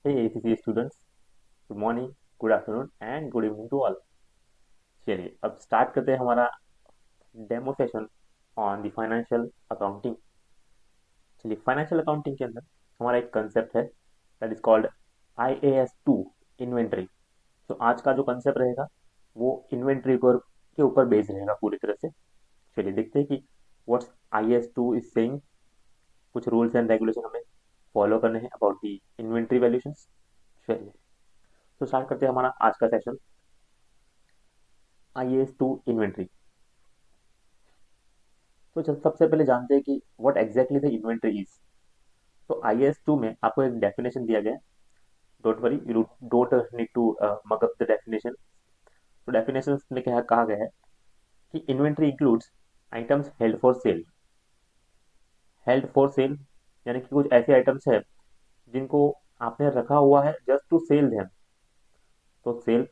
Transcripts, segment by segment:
Hey ACC students, good morning, good afternoon and good evening to all. चलिए अब start करते हैं हमारा demo session on the financial accounting. चलिए financial accounting के अंदर हमारा एक कंसेप्ट है that is called IAS 2 inventory. तो आज का जो कंसेप्ट रहेगा वो इन्वेंट्री के ऊपर बेस्ड रहेगा पूरी तरह से। चलिए देखते हैं कि व्हाट्स IAS 2 इज सेइंग। कुछ रूल्स एंड रेगुलेशन हमें फॉलो करने हैं अबाउट दी इन्वेंट्री वैल्यूएशंस। चलिए तो स्टार्ट करते हैं हमारा आज का सेशन IAS 2 इन्वेंट्री। तो सबसे पहले जानते हैं कि what exactly the inventory is. तो IAS 2 में आपको एक डेफिनेशन दिया गया है। Don't worry, you don't need to mug up the definition. तो डेफिनेशन में क्या कहा गया है कि inventory includes items held for sale, यानी कि कुछ ऐसे आइटम्स है जिनको आपने रखा हुआ है जस्ट टू सेल देम। तो सेल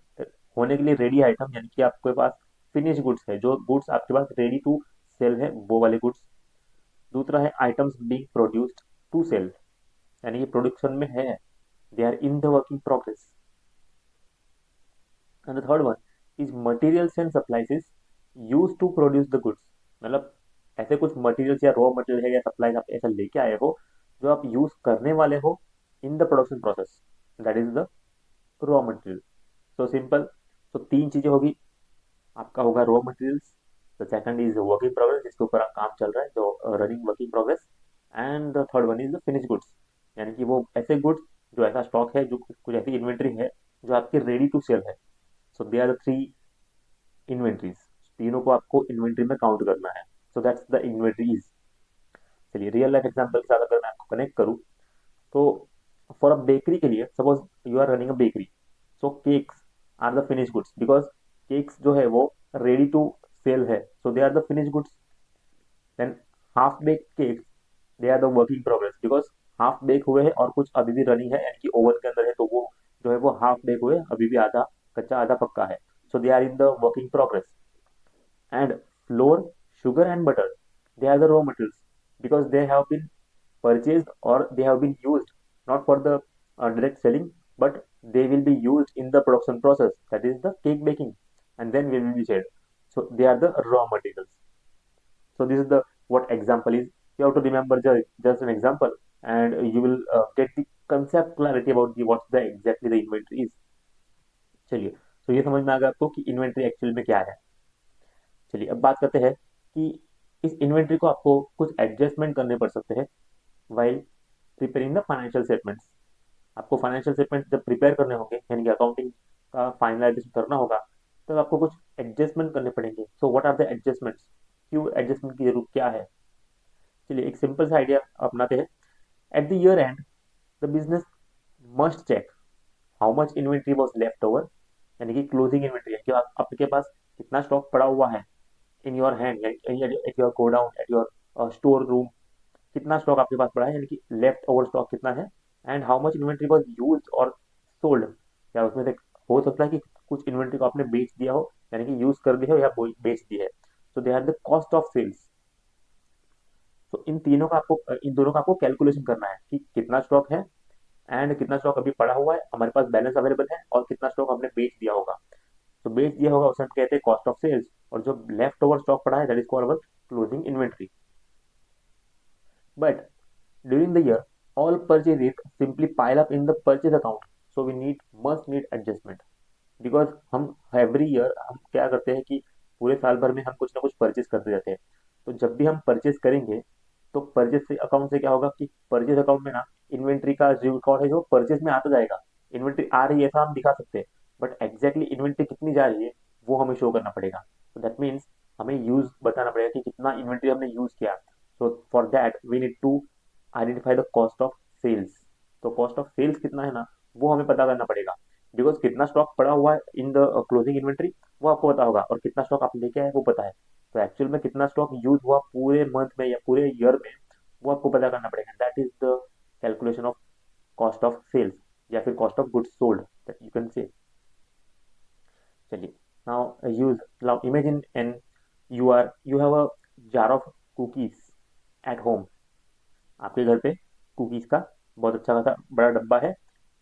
होने के लिए रेडी आइटम, यानी कि आपके पास फिनिश गुड्स है, जो गुड्स आपके पास रेडी टू सेल है वो वाले गुड्स। दूसरा है items being produced to sell, यानी कि प्रोडक्शन में है, they are in the working progress. And the third one is materials and supplies use to produce the goods. मतलब ऐसे कुछ मटेरियल्स या रॉ मटेरियल है या सप्लाइज आप ऐसा लेके आए हो जो आप यूज करने वाले हो इन the production process, that is the raw material. So simple. तो तीन चीजें होगी, आपका होगा raw materials, the second is working progress जिसके ऊपर आप काम चल रहा है, जो running working progress, and the third one is the finish goods, यानी कि वो ऐसे गुड्स जो ऐसा स्टॉक है, जो कुछ ऐसी इन्वेंट्री है जो आपकी रेडी टू सेल है। So they are the three inventories. तीनों को आपको इन्वेंट्री में काउंट करना है। So that's the inventories. चलिए रियल लाइफ एग्जांपल के साथ अगर मैं आपको कनेक्ट करूँ तो फॉर अ बेकरी के लिए, suppose you are running a bakery, so cakes are the finish goods because cakes जो है वो रेडी टू सेल है, so they are the finish goods. Then half bake cakes, they are the working progress because half bake हुए हैं और कुछ अभी भी रनिंग है, यानी कि ओवन के अंदर है, तो वो जो है वो हाफ बेक हुए, अभी भी आधा कच्चा आधा पक्का है। So they are in the working progress. And flour, sugar and butter, they are the raw materials because they have been purchased or they have been used not for the direct selling, but they will be used in the production process, that is the cake baking, and then will be sold. So they are the raw materials. So this is the what example is. You have to remember just an example, and you will get the concept clarity about the what the exactly the inventory is. चलिए, तो ये समझ में आ गया आपको कि inventory actual में क्या है। चलिए अब बात करते हैं कि इस इन्वेंट्री को आपको कुछ एडजस्टमेंट करने पड़ सकते हैं while preparing the financial statements. आपको फाइनेंशियल स्टेटमेंट जब प्रिपेयर करने होंगे, यानी कि अकाउंटिंग का फाइनलाइजेशन करना होगा, तब आपको कुछ एडजस्टमेंट करने पड़ेंगे। So what are the adjustments, क्यों एडजस्टमेंट की जरूरत क्या है। चलिए एक सिंपल सा आइडिया अपनाते हैं। At the year end the business must check how much inventory was left over, यानी कि क्लोजिंग इन्वेंट्री है कि आपके पास कितना स्टॉक पड़ा हुआ है in your hand, at your godown, at your store room, कितना स्टॉक आपके पास पड़ा है, यानी कि लेफ्ट ओवर स्टॉक कितना है। And how much inventory was use और सोल्ड, या उसमें से हो सकता है कि कुछ इन्वेंट्री को आपने बेच दिया हो, यानी कि यूज कर दी हो या बेच दी है। So they are the cost of sales. तो इन दोनों का आपको कैलकुलेशन करना है कि कितना स्टॉक है एंड कितना स्टॉक अभी पड़ा हुआ है, हमारे पास बैलेंस अवेलेबल है, और कितना स्टॉक हमने बेच दिया होगा। तो बेच दिया होगा उसे हम कहते हैं कॉस्ट ऑफ सेल्स, और जो लेफ्ट ओवर स्टॉक पड़ा है that is called closing inventory. But during the year all purchases simply pile up in the purchase account, so we must need adjustment because हम एवरी ईयर हम क्या करते हैं कि पूरे साल भर में हम कुछ ना कुछ परचेज करते रहते हैं। तो जब भी हम परचेज करेंगे तो परचेज से अकाउंट से क्या होगा कि परचेज अकाउंट में ना इन्वेंट्री का जो रिकॉर्ड है जो परचेज में आता जाएगा। इन्वेंट्री आ रही है ऐसा हम दिखा सकते हैं, बट एग्जैक्टली इन्वेंट्री कितनी जा रही है वो हमें शो करना पड़ेगा। तो दैट मीन्स हमें यूज बताना पड़ेगा कि कितना इन्वेंट्री हमने यूज किया। So for that we need to identify the cost of sales. तो कॉस्ट ऑफ सेल्स कितना है ना वो हमें पता करना पड़ेगा, बिकॉज कितना स्टॉक पड़ा हुआ है इन द क्लोजिंग इन्वेंट्री वो आपको पता होगा, और कितना स्टॉक आप लेके आए वो पता है। तो एक्चुअल में कितना स्टॉक यूज हुआ पूरे मंथ में या पूरे ईयर में वो आपको पता करना पड़ेगा। That is the calculation of cost of sales, या फिर cost of goods sold, that you can say. चलिए now use, now imagine an you have a jar of cookies at home. आपके घर पे कुकीज का बहुत अच्छा खासा बड़ा डब्बा है,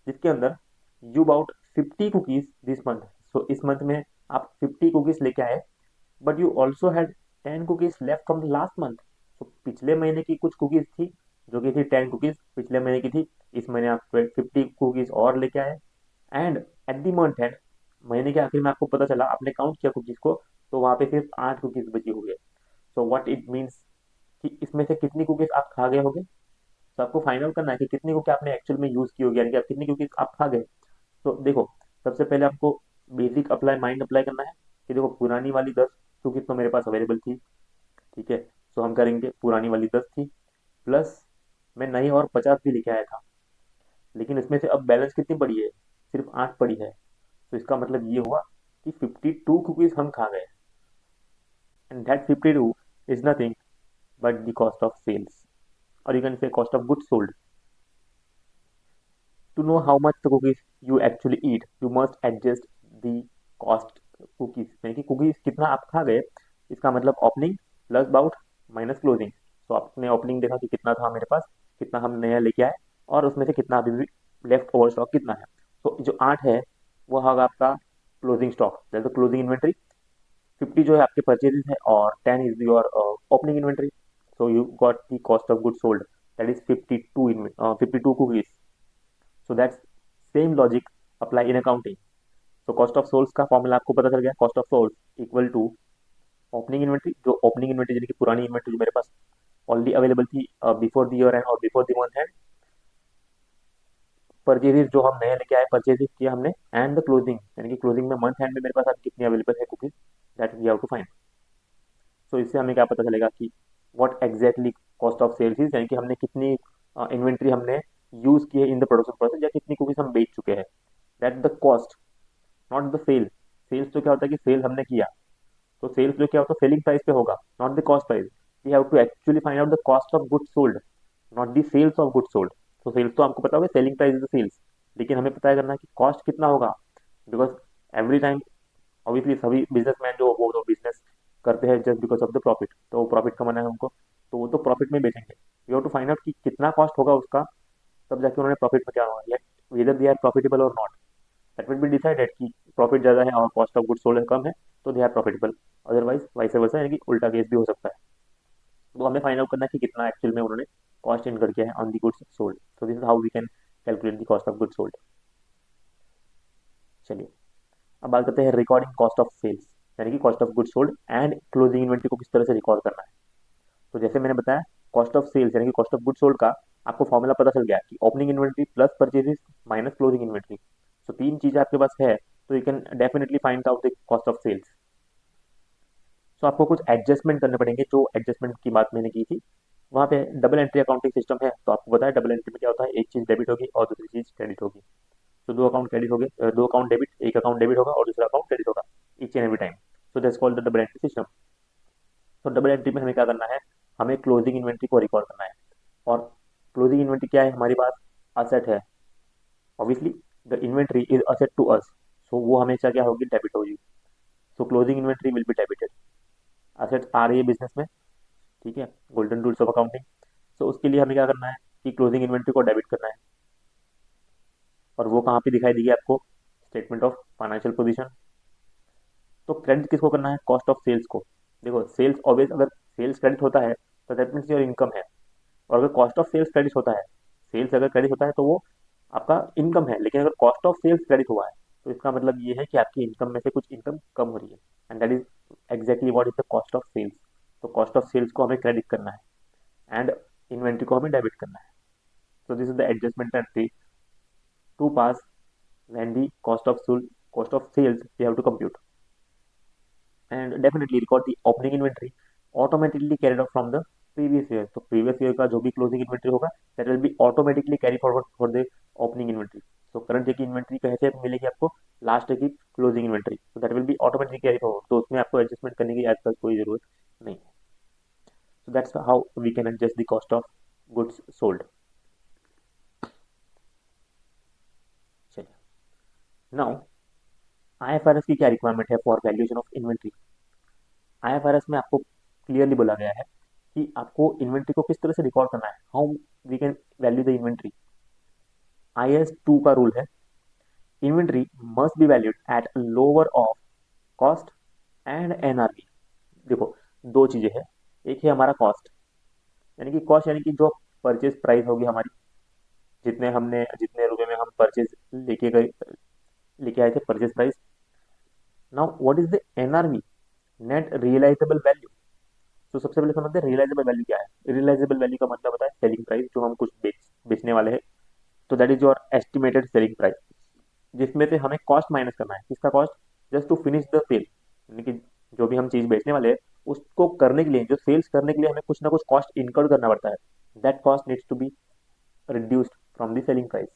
जिसके अंदर you bought 50 cookies this month. So इस मंथ में आप 50 कुकीज लेके आए, but you also had 10 cookies left from the last month. तो पिछले महीने की कुछ कुकीज थी जो कि थी 10 कुकीज पिछले महीने की थी, इस महीने आप 50 कुकीज और लेके आए। And at the month and, महीने के आखिर में आपको पता चला, आपने काउंट किया कुकीज को, तो वहां पे सिर्फ 8 कुकीज बची हुई है। सो व्हाट इट मीन्स कि इसमें से कितनी कुकीज आप खा गए होगे। तो आपको फाइंड आउट करना है कि कितनी कुकी आपने एक्चुअल में यूज की होगी, यानी कि आप कितनी कुकीज आप खा गए। तो देखो, सबसे पहले आपको बेसिक अप्लाई माइंड अप्लाई करना है कि देखो पुरानी वाली 10 कुकीज तो मेरे पास अवेलेबल थी, ठीक है। सो हम करेंगे पुरानी वाली 10 थी, प्लस मैं नई और 50 भी लेके आया था, लेकिन इसमें से अब बैलेंस कितनी पड़ी है, सिर्फ 8 पड़ी है। तो इसका मतलब ये हुआ कि 52 कुकीज हम खा गए, and that 52 is nothing but the cost of sales, और you can say cost of goods sold. To know how much the cookies you actually eat, you must adjust the cost cookies, यानी कि cookies कितना आप खा गए, इसका मतलब opening plus bought minus closing. तो आपने ओपनिंग देखा कि कितना था मेरे पास, कितना हम नया लेके आए, और उसमें से कितना अभी भी लेफ्ट ओवर स्टॉक कितना है। तो जो 8 है वो होगा आपका closing stock, that the closing inventory. 50 जो है आपके परचेजेस है, और 10 is your opening inventory. So you got the cost of good sold, that is 52 cookies. So that's same logic apply in accounting. तो कॉस्ट ऑफ सोल्स का formula आपको पता चल गया, cost of sales equal to opening inventory, जो opening inventory यानी कि पुरानी इन्वेंट्री जो मेरे पास ऑलरेडी अवेलेबल थी बिफोर द ईयर एंड और before the month and, purchases जो हम नए लेके आए, परचेजेस किया हमने, एंड द क्लोजिंग यानी कि क्लोजिंग में मंथ एंड में मेरे पास अब कितनी अवेलेबल है cookies, that we have to find. So इससे हमें क्या पता चलेगा कि what exactly cost of sales is, यानी कि हमने कितनी इन्वेंट्री हमने यूज की है इन द प्रोडक्शन प्रोसेस, या कितनी कुकीज हम बेच चुके हैं, that the cost, not the sale. Sales तो क्या होता है कि सेल हमने किया, तो सेल्स जो क्या होता है सेलिंग प्राइस पे होगा, not the cost price. We have to actually find out the cost of goods sold, not the sales of goods sold. तो सेल्स तो आपको पता होगा, selling price is the sales, लेकिन हमें पता करना है कि कॉस्ट कितना होगा, बिकॉज एवरी टाइम ऑब्वियसली सभी बिजनेसमैन जो वो तो बिजनेस करते हैं just because of the profit, तो प्रॉफिट कमाना है उनको, तो वो तो प्रॉफिट में बेचेंगे। You have to find out कि कितना कॉस्ट होगा उसका, तब जाके उन्होंने प्रॉफिट में क्या होगा, वेदर दे आर प्रॉफिटेबल और not, that will be decided कि प्रॉफिट ज़्यादा है और कॉस्ट ऑफ गुड सोल्ड कम है, तो they are profitable. Otherwise vice versa, यानी कि उल्टा केस भी हो सकता है। तो हमें फाइंड आउट करना है कि कितना एक्चुअल में उन्होंने कॉस्ट इनकर किया है on the goods sold. So this is how we can calculate the cost of good sold. चलिए अब बात करते हैं रिकॉर्डिंग कॉस्ट ऑफ सेल्स, यानी कि cost of good sold and closing inventory को किस तरह से रिकॉर्ड करना है। तो जैसे मैंने बताया, कॉस्ट ऑफ सेल्स यानी कि कॉस्ट ऑफ गुड सोल्ड का आपको फॉर्मूला पता चल गया कि opening inventory plus purchases minus closing inventory. तो तीन चीजें आपके पास है, तो you can definitely find out the cost of sales. So आपको कुछ एडजस्टमेंट करने पड़ेंगे, जो एडजस्टमेंट की बात मैंने की थी। वहाँ पे डबल एंट्री अकाउंटिंग सिस्टम है, तो आपको पता है डबल एंट्री में क्या होता है, एक चीज डेबिट होगी और दूसरी चीज क्रेडिट होगी। तो दो अकाउंट क्रेडिट हो गए, दो अकाउंट डेबिट, एक अकाउंट डेबिट होगा और दूसरा अकाउंट क्रेडिट होगा each and every time. So that's called the double entry system. तो डबल एंट्री में हमें क्या करना है, हमें क्लोजिंग इन्वेंट्री को रिकॉर्ड करना है। और क्लोजिंग इन्वेंट्री क्या है, हमारे पास असेट है, obviously the inventory is asset to us, so वो हमेशा क्या होगी, डेबिट होगी। So closing inventory will be debited. Assets आ रही है बिजनेस में, ठीक है, golden rules of accounting. So उसके लिए हमें क्या करना है कि क्लोजिंग इन्वेंट्री को डेबिट करना है, और वो कहाँ पे दिखाई देगी आपको, स्टेटमेंट ऑफ फाइनेंशियल पोजीशन। तो क्रेडिट किसको करना है, कॉस्ट ऑफ सेल्स को। देखो सेल्स ऑलवेज, अगर सेल्स क्रेडिट होता है तो दैट मीन्स योर इनकम है, और अगर कॉस्ट ऑफ सेल्स क्रेडिट होता है, सेल्स अगर क्रेडिट होता है तो वो आपका इनकम है, लेकिन अगर कॉस्ट ऑफ सेल्स क्रेडिट हुआ है तो इसका मतलब ये है कि आपकी इनकम में से कुछ इनकम कम हो रही है, and that is exactly what is the cost of sales. तो कॉस्ट ऑफ सेल्स को हमें क्रेडिट करना है एंड इन्वेंट्री को हमें डेबिट करना है। So this is the adjustment entry to pass when the cost of sales we have to compute, and definitely record the opening inventory automatically carried out from the previous year. तो previous year का जो भी closing inventory होगा that will be automatically carry forward for the opening inventory. So current year की inventory कैसे मिलेगी आपको, last year की closing inventory, so that will be automatically carry forward, तो उसमें आपको adjustment करने की आज तक कोई जरूरत नहीं है। So that's how we can adjust the cost of goods sold. चलिए, now IFRS की क्या रिक्वायरमेंट है for valuation of inventory. IFRS में आपको क्लियरली बोला गया है कि आपको इन्वेंट्री को किस तरह से रिकॉर्ड करना है, how we can value the inventory. IS 2 का रूल है, inventory must be valued at lower of cost and NRV। देखो, दो चीजें हैं, एक है हमारा कॉस्ट, यानी कि कॉस्ट यानी कि जो परचेज प्राइस होगी हमारी, जितने रुपए में हम परचेज लेके आए थे, purchase price. Now what is the NRV, net realisable value. तो सबसे पहले समझते हैं रियलाइजेबल वैल्यू क्या है। रियलाइजेबल वैल्यू का मतलब होता है सेलिंग प्राइस, जो हम कुछ बेचने वाले हैं। तो that is your estimated selling price, जिसमें से हमें कॉस्ट माइनस करना है। किसका cost? Just to finish the sale, यानी कि जो भी हम चीज बेचने वाले हैं उसको करने के लिए, जो सेल्स करने के लिए हमें कुछ ना कुछ कॉस्ट इनकर्ड करना पड़ता है। That cost needs to be reduced from the selling price.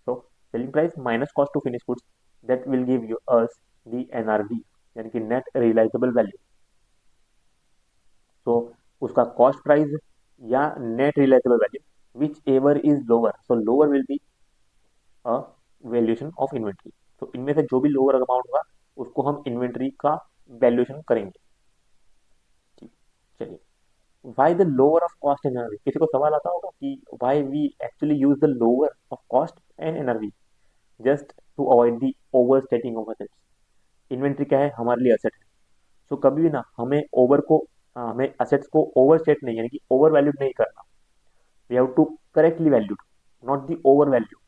So selling price minus cost to finished goods, that will give you us the NRV, यानी कि net realizable value. So उसका cost price या net realizable value, whichever is lower, so lower will be a valuation of inventory. तो इनमें से जो भी lower amount होगा उसको हम इन्वेंट्री का वैल्यूएशन करेंगे। ठीक, चलिए, why the lower of cost and NRV, किसी को सवाल आता होगा कि why we actually use the lower of cost and NRV just to avoid the overstating of assets. Inventory क्या है? हमारे लिए असेट है। सो कभी भी ना हमें असेट्स को ओवरस्टेट नहीं, यानी कि ओवर वैल्यूड नहीं करना। We have to correctly valued, not the over value.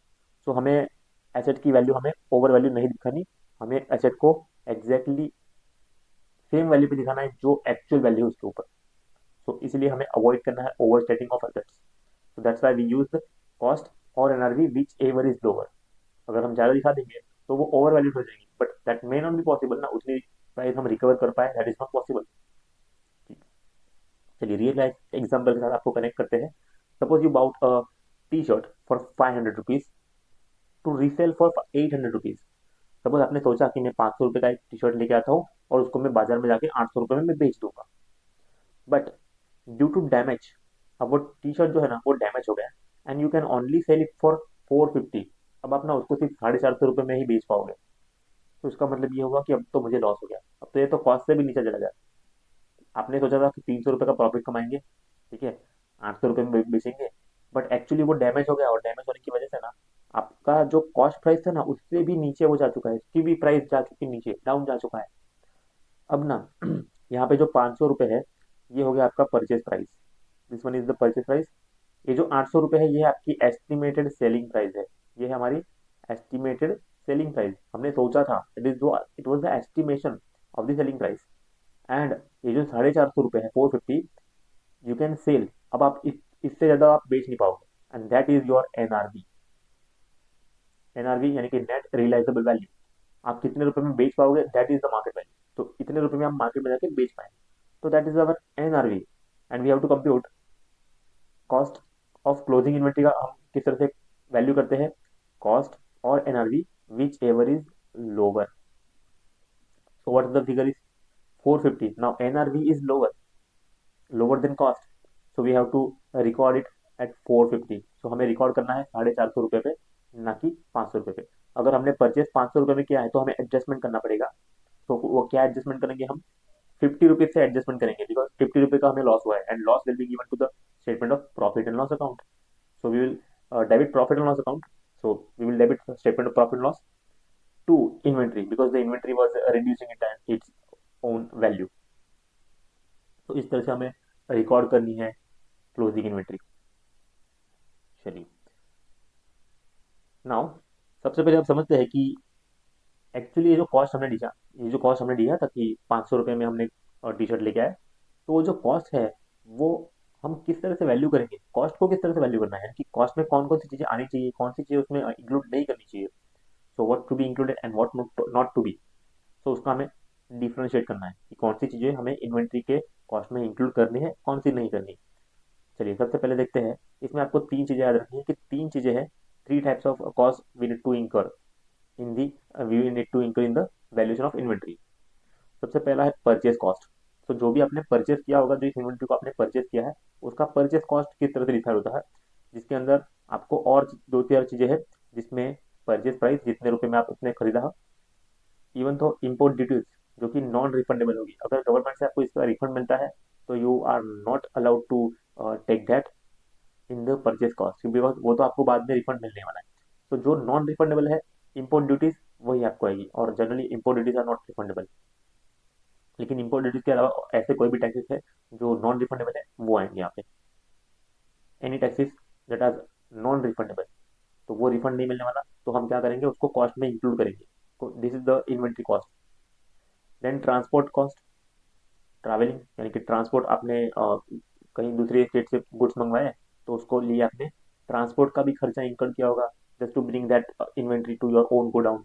So हमें एसेट की वैल्यू हमें ओवर वैल्यू नहीं दिखानी, हमें एसेट को एग्जैक्टली सेम वैल्यू पे दिखाना है जो एक्चुअल वैल्यू है उसके ऊपर। सो इसलिए हमें अवॉइड करना है overstating of assets. So that's why we use the cost और NRV which ever is lower. अगर हम ज्यादा दिखा देंगे तो वो ओवर वैल्यूड हो जाएंगी, but that may not be possible ना, उतनी प्राइस हम रिकवर कर पाए, दैट इज नॉट पॉसिबल। चलिए रियल लाइफ एग्जाम्पल के साथ आपको कनेक्ट करते हैं। Suppose you bought a T shirt for 500 rupees to resell for 800 rupees. Suppose आपने सोचा कि मैं 500 रुपये का एक टी शर्ट लेके आता हूँ और उसको मैं बाजार में जाके 800 रुपये में मैं बेच दूंगा, बट ड्यू टू डैमेज, अब वो टी शर्ट जो है ना वो डैमेज हो गया, and you can only sell it for 450। अब आप ना उसको सिर्फ 450 रुपये में ही बेच पाओगे। तो इसका मतलब ये होगा कि अब तो मुझे लॉस हो गया, अब तो ये तो कॉस्ट से भी नीचे चला गया। आपने सोचा था कि 300 रुपये का प्रॉफिट कमाएंगे, ठीक है, 800 रुपये में बेचेंगे, बट एक्चुअली वो डैमेज हो गया, और डैमेज होने की वजह से ना आपका जो कॉस्ट प्राइस था ना उससे भी नीचे वो जा चुका है, उसकी भी प्राइस जा चुकी है, नीचे डाउन जा चुका है। अब ना यहाँ पे जो 500 रुपये है ये हो गया आपका purchase price, this one is the purchase price. ये जो 800 रुपये है ये आपकी एस्टिमेटेड सेलिंग प्राइस है, ये है हमारी एस्टिमेटेड सेलिंग प्राइस। हमने सोचा था, it was the estimation of the selling price. And ये जो 450 रुपये है, 450, यू कैन सेल, अब आप इससे ज्यादा आप बेच नहीं पाओगे, and that is your NRB. NRB यानी कि नेट रियलाइजेबल वैल्यू, आप कितने रुपए में बेच पाओगे, that is the market value. तो इतने रुपए में आप मार्केट में जाके बेच पाए, तो that is our NRV. And we have to compute cost of closing inventory का हम किस तरह से वैल्यू करते हैं, कॉस्ट और NRV which ever is lower. So what the figure is 450। Now NRV is lower than cost, so we have to record it at 450। सो हमें रिकॉर्ड करना है 450 रुपये पे, ना कि 500 रुपये पे। अगर हमने परचेस 500 रुपये में किया है तो हमें एडजस्टमेंट करना पड़ेगा। तो वो क्या एडजस्टमेंट करेंगे हम, 50 रुपीज से एडजस्टमेंट करेंगे, बिकॉज 50 रुपये का हमें लॉस हुआ है, and loss will be given to the statement of profit and loss account. So we will debit profit and loss account, so we will debit statement of profit and loss to inventory, because the inventory was reducing its own value. तो इस तरह से हमें record करनी है closing inventory. चलिए, now सबसे पहले आप समझते हैं कि एक्चुअली ये जो कॉस्ट हमने दिया था कि 500 रुपये में हमने टी शर्ट लेके आए, तो वो जो कॉस्ट है वो हम किस तरह से वैल्यू करेंगे, कॉस्ट को किस तरह से वैल्यू करना है, कि कॉस्ट में कौन कौन सी चीजें आनी चाहिए, कौन सी चीजें उसमें इंक्लूड नहीं करनी चाहिए। So what to be included and what not to be. So उसका हमें डिफ्रेंशिएट करना है कि कौन सी चीजें हमें इन्वेंट्री के कॉस्ट में इंक्लूड करनी है, कौन सी नहीं करनी। चलिए सबसे पहले देखते हैं, इसमें आपको तीन चीजें याद रखनी है कि तीन चीजें हैं, three types of cost we need to incur in the we need to incur in the valuation of inventory. सबसे पहला है परचेज कॉस्ट। तो जो भी आपने परचेज किया होगा, जो इस इन्वेंट्री को आपने परचेज किया है उसका परचेज कॉस्ट किस तरह से लिखा होता है, जिसके अंदर आपको और दो चार चीजें हैं, जिसमें परचेज प्राइस जितने रुपए में आप उसने खरीदा, इवन तो इम्पोर्ट ड्यूटीज जो कि नॉन रिफंडेबल होगी, अगर गवर्नमेंट से आपको इसका रिफंड मिलता है तो you are not allowed to take that in the purchase cost, because वो तो आपको बाद में रिफंड मिलने वाला है। तो जो नॉन रिफंडेबल है इम्पोर्ट ड्यूटीज वही आपको आएगी, और generally import duties are not refundable. लेकिन इम्पोर्ट ड्यूटीज के अलावा ऐसे कोई भी टैक्सेस है जो नॉन रिफंडेबल है वो आएंगे यहाँ पे। Any taxes that are non refundable, तो वो रिफंड नहीं मिलने वाला, तो हम क्या करेंगे उसको कॉस्ट में इंक्लूड करेंगे। This is the inventory cost. Then transport cost, travelling यानी कि ट्रांसपोर्ट आपने कहीं दूसरे स्टेट से गुड्स मंगवाए तो उसको लिए आपने, ट्रांसपोर्ट का भी खर्चा इंकर किया होगा just to bring that inventory to your own godown,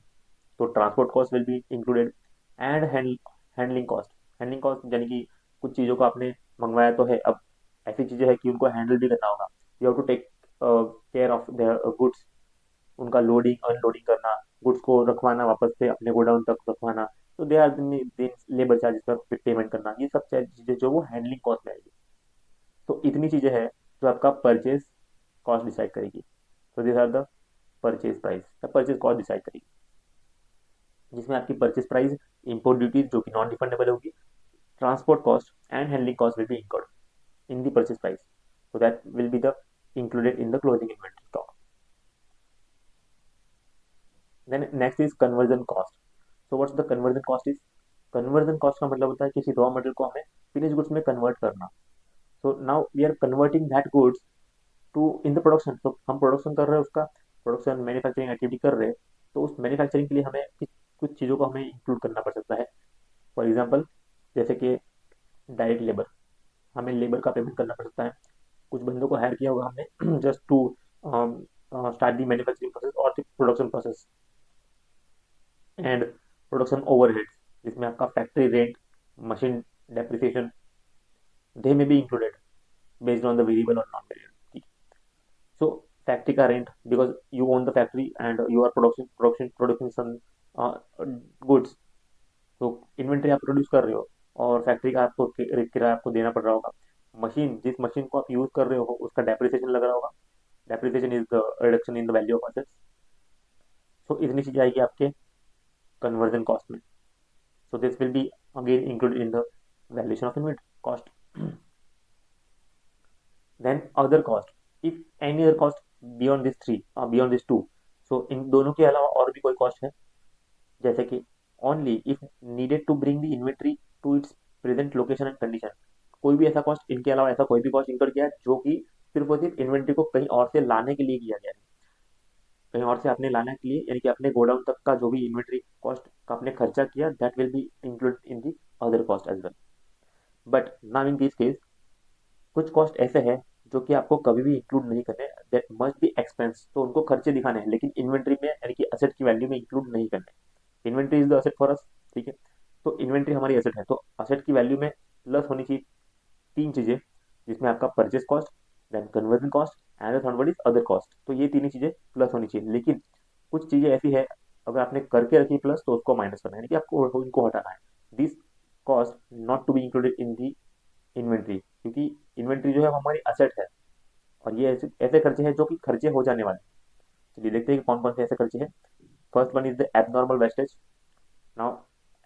तो transport cost will be included. And handling cost, handling cost यानी कि कुछ चीज़ों को आपने मंगवाया तो है, अब ऐसी चीज़ें हैं कि उनको हैंडल भी करना होगा, you have to take care of the goods, उनका लोडिंग अनलोडिंग करना, गुड्स को रखवाना वापस से अपने गोडाउन तक रखवाना, तो दे आर लेबर चार्जेस पर पेमेंट करना, ये सब चीज़ें जो वो हैंडलिंग कॉस्ट में आएगी। तो इतनी चीज़ें हैं जो आपका परचेज कॉस्ट डिसाइड करेगी। तो this are the purchase price या परचेज कॉस्ट डिसाइड करेगी, जिसमें आपकी परचेज प्राइस, इंपोर्ट ड्यूटीज जो कि नॉन रिफंडेबल होगी, transport cost and handling cost will be include in the purchase price. So that will be the included in the closing inventory stock. Then next is conversion cost. So what's the conversion cost is? Conversion cost का मतलब होता है किसी raw material को हमें finish goods में convert करना। So now we are converting that goods to in the production, तो हम प्रोडक्शन कर रहे हैं, उसका प्रोडक्शन मैन्युफैक्चरिंग एक्टिविटी कर रहे हैं, तो उस मैन्युफैक्चरिंग के लिए हमें कुछ चीज़ों को हमें इंक्लूड करना पड़ सकता है। फॉर एग्जाम्पल जैसे कि डायरेक्ट लेबर, हमें लेबर का पेमेंट करना पड़ सकता है, कुछ बंदों को हायर किया होगा हमने just to start the manufacturing process और the production process. And production overhead, जिसमें आपका factory rent, machine depreciation, they may be included based on the variable और नॉन वेरिएबल, ठीक। सो फैक्ट्री का rent, because you own the factory and you are production some goods, तो inventory आप produce कर रहे हो और फैक्ट्री का आपको किराया आपको देना पड़ रहा होगा। मशीन, जिस मशीन को आप यूज कर रहे हो उसका डेप्रिसिएशन लग रहा होगा, depreciation is the reduction in the value of assets. So इतनी चीजें आएगी आपके कन्वर्जन कॉस्ट में। So this will be again included in the valuation of inventory cost. Then other cost, if any other cost beyond this three, beyond this two, so इन दोनों के अलावा और भी कोई कॉस्ट है, जैसे कि only if needed to bring the inventory to its present location and condition, कोई भी ऐसा कॉस्ट, इनके अलावा ऐसा कोई भी कॉस्ट इंकर किया है जो कि सिर्फ और सिर्फ इन्वेंट्री को कहीं और से लाने के लिए किया गया है, कहीं और से आपने लाने के लिए यानी कि अपने गोडाउन तक का जो भी इन्वेंट्री कॉस्ट का आपने खर्चा किया, that will be include in the other cost as well. But now in this case कुछ कॉस्ट ऐसे हैं जो कि आपको कभी भी इंक्लूड नहीं करने, दैट मस्ट बी एक्सपेंस, तो उनको खर्चे दिखाने हैं लेकिन इन्वेंट्री में यानी कि असेट की वैल्यू में इंक्लूड नहीं करने। Inventory is the asset for us, ठीक है, तो इन्वेंट्री हमारी एसेट है, तो असेट की वैल्यू में प्लस होनी चाहिए तीन चीजें, जिसमें आपका purchase cost, then conversion cost and third word is other cost, तो ये तीन चीजें प्लस होनी चाहिए। लेकिन कुछ चीजें ऐसी है अगर आपने करके रखी प्लस तो उसको माइनस करना है, यानी कि आपको इनको हटाना है। This cost not to be included in the inventory, क्योंकि इन्वेंट्री जो है वो हमारी असेट है और ये ऐसे ऐसे खर्चे हैं जो कि खर्चे हो जाने वाले हैं। चलिए देखते हैं कि कौन कौन से ऐसे खर्चे हैं। First one is the abnormal wastage. Now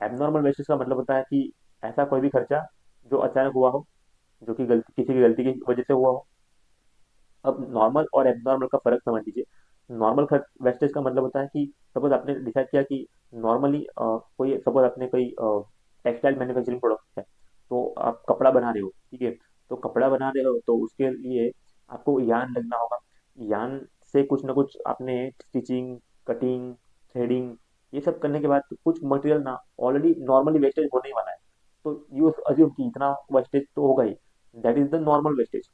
abnormal wastage का मतलब होता है कि ऐसा कोई भी खर्चा जो अचानक हुआ हो, जो कि गलती, किसी की गलती की वजह से हुआ हो। अब नॉर्मल और एबनॉर्मल का फर्क समझ लीजिए। नॉर्मल खर्च वेस्टेज का मतलब होता है कि सपोज आपने डिसाइड किया कि नॉर्मली कोई, सपोज आपने कोई टेक्सटाइल मैन्युफैक्चरिंग प्रोडक्ट है, तो आप कपड़ा बना रहे हो, ठीक है, तो कपड़ा बना रहे हो तो उसके लिए आपको यान लगना होगा, यान से कुछ ना कुछ आपने स्टिचिंग, कटिंग, थ्रेडिंग, ये सब करने के बाद तो कुछ मटेरियल ना ऑलरेडी नॉर्मली वेस्टेज होने ही वाला है, तो यू अज्यूम कि इतना वेस्टेज तो होगा ही, that is the normal wastage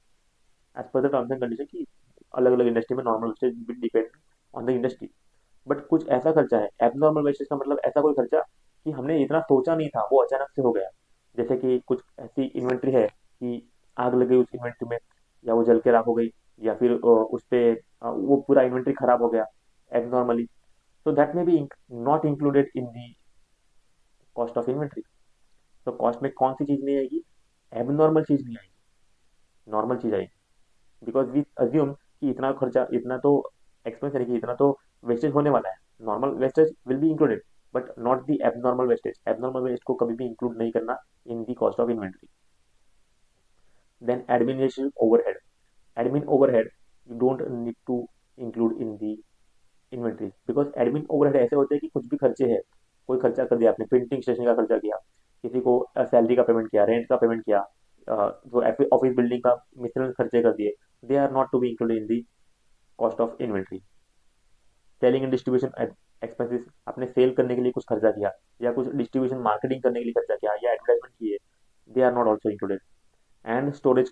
as per the terms and condition की। अलग अलग इंडस्ट्री में normal wastage depend on the industry. But कुछ ऐसा खर्चा है एबनॉर्मल वेस्टेज का मतलब ऐसा कोई खर्चा कि हमने इतना सोचा नहीं था, वो अचानक से हो गया। जैसे कि कुछ ऐसी इन्वेंट्री है कि आग लग गई उस इन्वेंट्री में, या वो जल के राख हो गई, या फिर उस पे वो पूरा इन्वेंट्री खराब हो गया एबनॉर्मली, तो that may be not included in the cost of inventory. तो कॉस्ट में कौन सी चीज नहीं आएगी? एबनॉर्मल चीज नहीं आएगी, नॉर्मल चीज आएगी। बिकॉज वी अज्यूम कि इतना खर्चा, इतना तो एक्सपेंस है कि इतना तो वेस्टेज होने वाला है, normal wastage will be included but not the abnormal wastage. Abnormal waste को कभी भी इंक्लूड नहीं करना in the cost of inventory. Then administrative overhead, admin overhead you don't need to include in the ऐसे होते हैं कि कुछ भी खर्चे हैं, कोई खर्चा कर दिया आपने, प्रिंटिंग स्टेशन का खर्चा किया, किसी को सैलरी का पेमेंट किया, रेंट का पेमेंट किया, जो ऑफिस बिल्डिंग का मिश्रण खर्चे कर दिए, they are not to be included in the cost of inventory. Selling and distribution expenses, आपने सेल करने के लिए कुछ खर्चा किया, या कुछ डिस्ट्रीब्यूशन मार्केटिंग करने के लिए खर्चा किया, या एडवर्टाइजमेंट किए, they are not also included. And storage